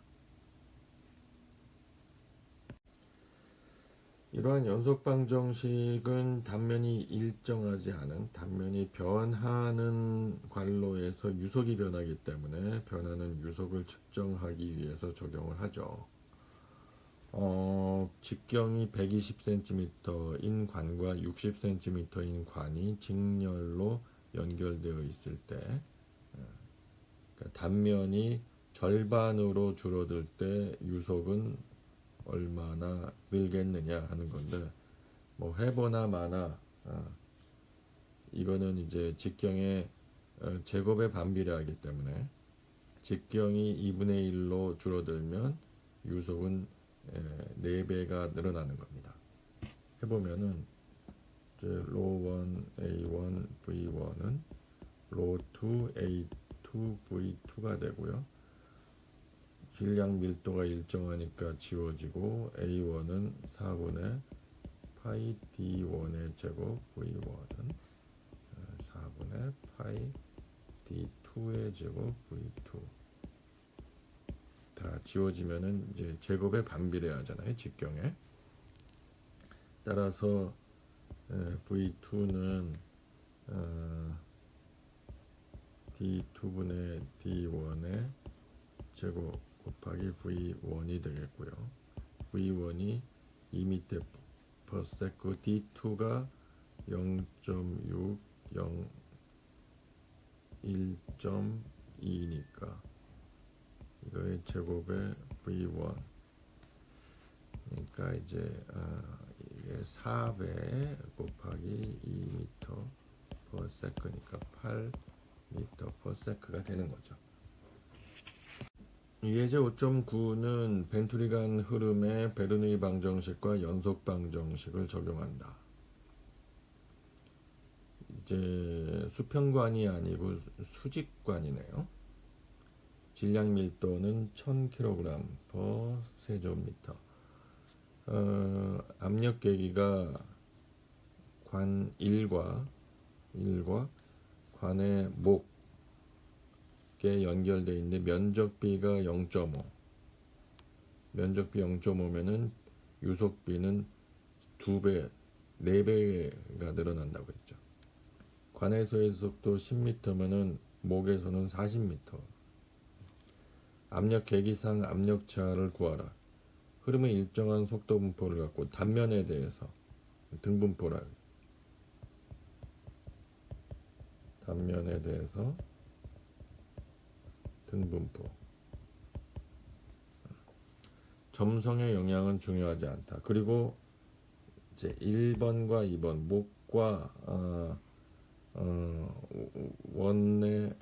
S1: 이러한 연속 방정식은 단면이 일정하지 않은 단면이 변하는 관로에서 유속이 변하기 때문에 변하는 유속을 측정하기 위해서 적용을 하죠. 직경이 120cm인 관과 60cm인 관이 직렬로 연결되어 있을 때 그러니까 단면이 절반으로 줄어들 때 유속은 얼마나 늘겠느냐 하는 건데, 뭐 해보나 마나 이거는 이제 직경의 제곱에 반비례하기 때문에 직경이 2분의 1로 줄어들면 유속은 4배가 늘어나는 겁니다. 해보면은 이제 로1 A1 V1은 로2 A2 V2가 되고요. 질량 밀도가 일정하니까 지워지고 A1은 4분의 파이 D1의 제곱 V1은 4분의 파이 D2의 제곱 V2 다 지워지면은 이제 제곱에 반비례하잖아요, 직경에. 따라서 V2는 D2분의 D1의 제곱 곱하기 V1이 되겠고요. V1이 2m per sec, D2가 0.6, 0, 1.2니까 이거의 제곱에 V1 그러니까 이제 이게 4배 곱하기 2m per sec니까 8m per sec가 되는 거죠. 예제 5.9는 벤투리 간 흐름에 베르누이 방정식과 연속 방정식을 적용한다. 이제 수평관이 아니고 수직관이네요. 질량 밀도는 1000kg per 세제곱미터. 압력 계기가 관 1과 관의 목에 연결되어 있는데 면적비가 0.5. 면적비 0.5면은 유속비는 2배, 4배가 늘어난다고 했죠. 관에서의 속도 10m면은 목에서는 40m. 압력 계기상 압력차를 구하라. 흐름의 일정한 속도 분포를 갖고 단면에 대해서 등분포라. 단면에 대해서 등분포. 점성의 영향은 중요하지 않다. 그리고 이제 1번과 2번 목과 원의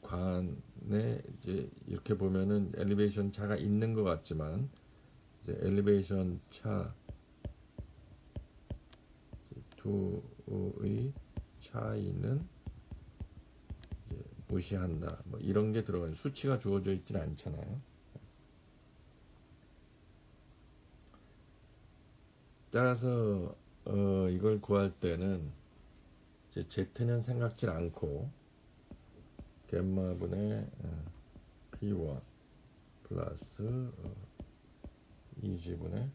S1: 관에 이제 이렇게 보면은 엘리베이션 차가 있는 것 같지만 이제 엘리베이션 차 두의 차이는 이제 무시한다. 뭐 이런 게 들어가요. 수치가 주어져 있지는 않잖아요. 따라서 이걸 구할 때는 이제 Z는 생각질 않고 겜마분의 P1 플러스 2G분의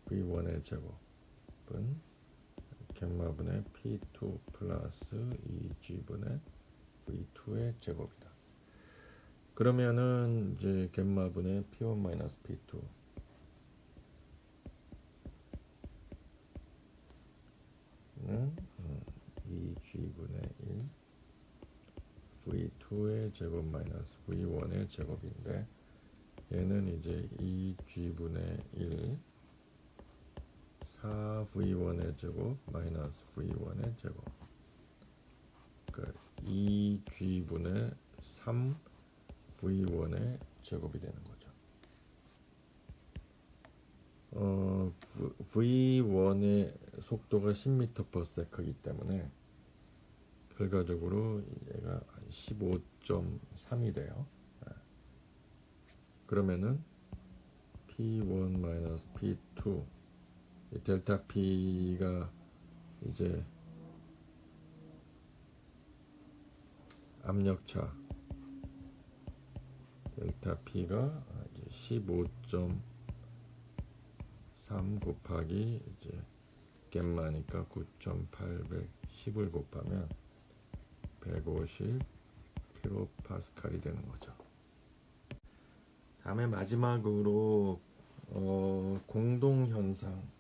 S1: V1의 제곱은 겜마분의 P2 플러스 2G분의 V2의 제곱이다. 그러면은 이제 겜마분의 P1 마이너스 P2 는 2G분의 1 V2의 제곱 마이너스 V1의 제곱인데 얘는 이제 2G분의 1 4V1의 제곱 마이너스 V1의 제곱 그러니까 2G분의 3V1의 제곱이 되는 거죠. V1의 속도가 10m/s이기 때문에 결과적으로 얘가 15.3이 돼요. 그러면은 P1 P2 델타 P가 이제 압력차 델타 P가 이제 15.3 곱하기 이제 겜마니까 9,810을 곱하면 150 킬로파스칼이 되는 거죠. 다음에 마지막으로 공동현상.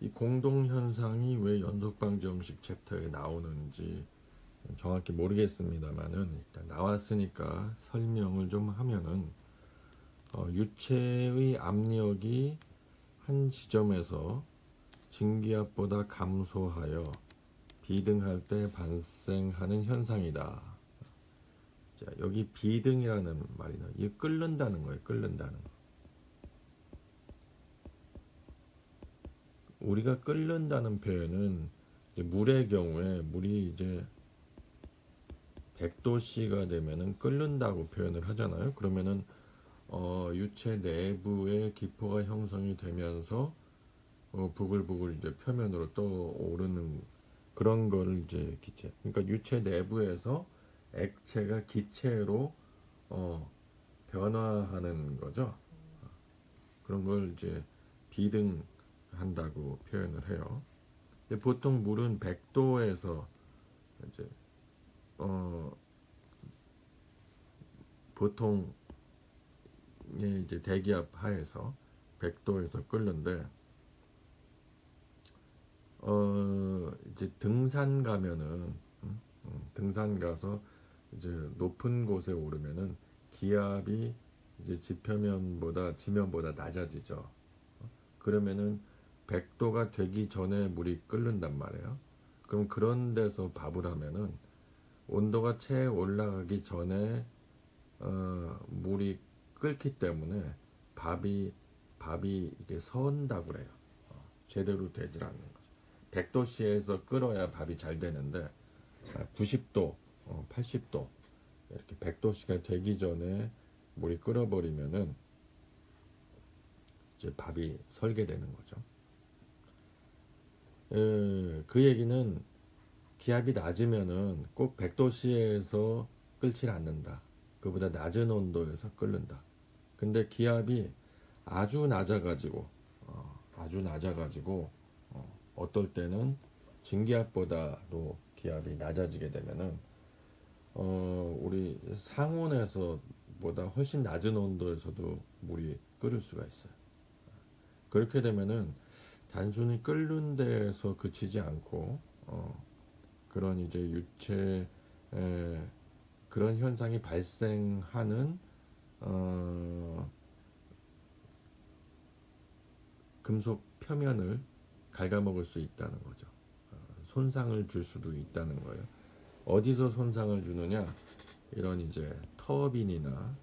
S1: 이 공동현상이 왜 연속방정식 챕터에 나오는지 정확히 모르겠습니다만은 일단 나왔으니까 설명을 좀 하면은 유체의 압력이 한 지점에서 증기압보다 감소하여 비등할 때 발생하는 현상이다. 자, 여기 비등이라는 말이 나와요. 이게 끓는다는 거예요. 끓는다는 거. 우리가 끓는다는 표현은 이제 물의 경우에 물이 이제 100도씨가 되면은 끓는다고 표현을 하잖아요. 그러면은 유체 내부에 기포가 형성이 되면서 부글부글 이제 표면으로 떠오르는 그런 거를 이제 기체. 그러니까 유체 내부에서 액체가 기체로 변화하는 거죠. 그런 걸 이제 비등한다고 표현을 해요. 근데 보통 물은 100도에서 이제 보통의 이제 대기압 하에서 100도에서 끓는데 이제 등산 가면은 등산 가서 이제 높은 곳에 오르면은 기압이 이제 지면보다 낮아지죠. 그러면은 100도가 되기 전에 물이 끓는단 말이에요. 그럼 그런 데서 밥을 하면은 온도가 채 올라가기 전에 물이 끓기 때문에 밥이 이게 선다고 그래요. 제대로 되질 않는 거죠. 100도씨에서 끓어야 밥이 잘 되는데 90도, 80도 이렇게 100도씨가 되기 전에 물이 끓어버리면은 이제 밥이 설게 되는 거죠. 그 얘기는 기압이 낮으면은 꼭 100도씨에서 끓질 않는다. 그보다 낮은 온도에서 끓는다. 근데 기압이 아주 낮아가지고 어떨 때는 증기압보다도 기압이 낮아지게 되면은 우리 상온에서보다 훨씬 낮은 온도에서도 물이 끓을 수가 있어요. 그렇게 되면은 단순히 끓는 데에서 그치지 않고 그런 이제 유체 그런 현상이 발생하는 금속 표면을 갉아먹을 수 있다는 거죠. 손상을 줄 수도 있다는 거예요. 어디서 손상을 주느냐? 이런 이제 터빈이나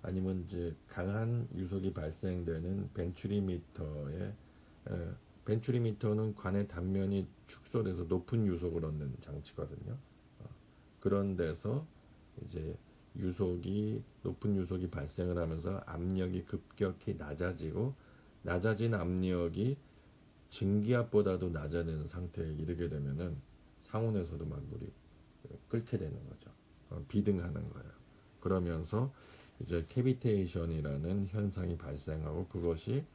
S1: 아니면 이제 강한 유속이 발생되는 벤츄리미터에 벤츄리미터는 관의 단면이 축소돼서 높은 유속을 얻는 장치거든요. 그런 데서 이제 높은 유속이 발생을 하면서 압력이 급격히 낮아진 압력이 증기압보다도 낮아지는 상태에 이르게 되면은 상온에서도 막 물이 끓게 되는 거죠. 비등하는 거예요. 그러면서 이제 캐비테이션이라는 현상이 발생하고 그것이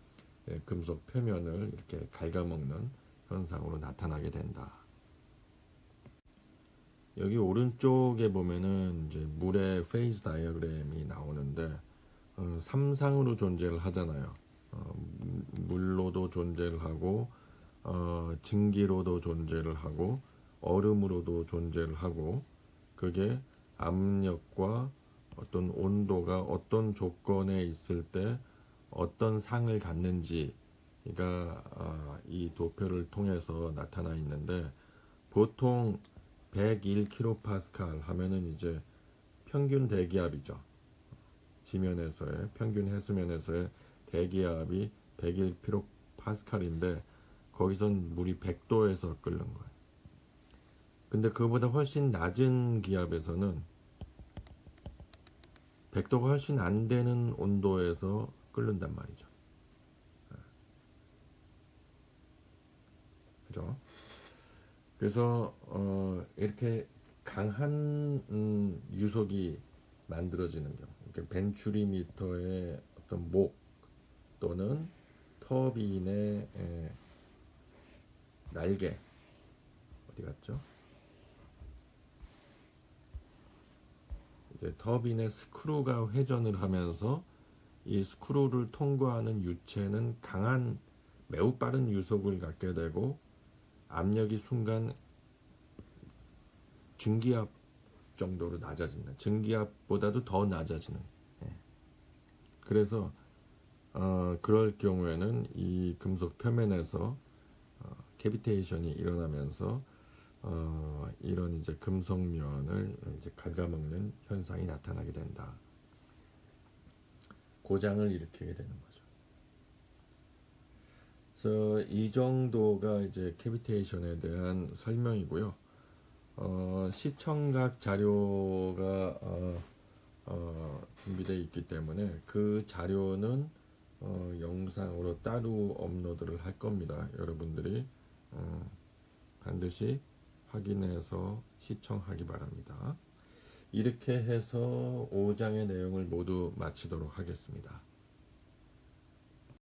S1: 금속 표면을 이렇게 갉아먹는 현상으로 나타나게 된다. 여기 오른쪽에 보면은 이제 물의 페이즈 다이어그램이 나오는데 삼상으로 존재를 하잖아요. 물로도 존재를 하고 증기로도 존재를 하고 얼음으로도 존재를 하고 그게 압력과 어떤 온도가 어떤 조건에 있을 때 어떤 상을 갖는지가 이 도표를 통해서 나타나 있는데 보통 101kPa 하면은 이제 평균 대기압이죠. 지면에서의 평균 해수면에서의 대기압이 101kPa인데 거기선 물이 100도에서 끓는 거예요. 근데 그보다 훨씬 낮은 기압에서는 100도가 훨씬 안 되는 온도에서 끓는단 말이죠. 그죠? 그래서 이렇게 강한 유속이 만들어지는 경우, 그러니까 벤츄리미터의 어떤 목 또는 터빈의 날개 어디 갔죠? 이제 터빈의 스크루가 회전을 하면서 이 스크루를 통과하는 유체는 매우 빠른 유속을 갖게 되고 압력이 순간 증기압 정도로 낮아진다. 증기압보다도 더 낮아지는. 그래서 그럴 경우에는 이 금속 표면에서 캐비테이션이 일어나면서 이런 이제 금속면을 이제 갉아먹는 현상이 나타나게 된다. 고장을 일으키게 되는 거죠. 그래서 이 정도가 이제 캐비테이션에 대한 설명이고요. 시청각 자료가 준비되어 있기 때문에 그 자료는 영상으로 따로 업로드를 할 겁니다. 여러분들이 반드시 확인해서 시청하기 바랍니다. 이렇게 해서 5장의 내용을 모두 마치도록 하겠습니다.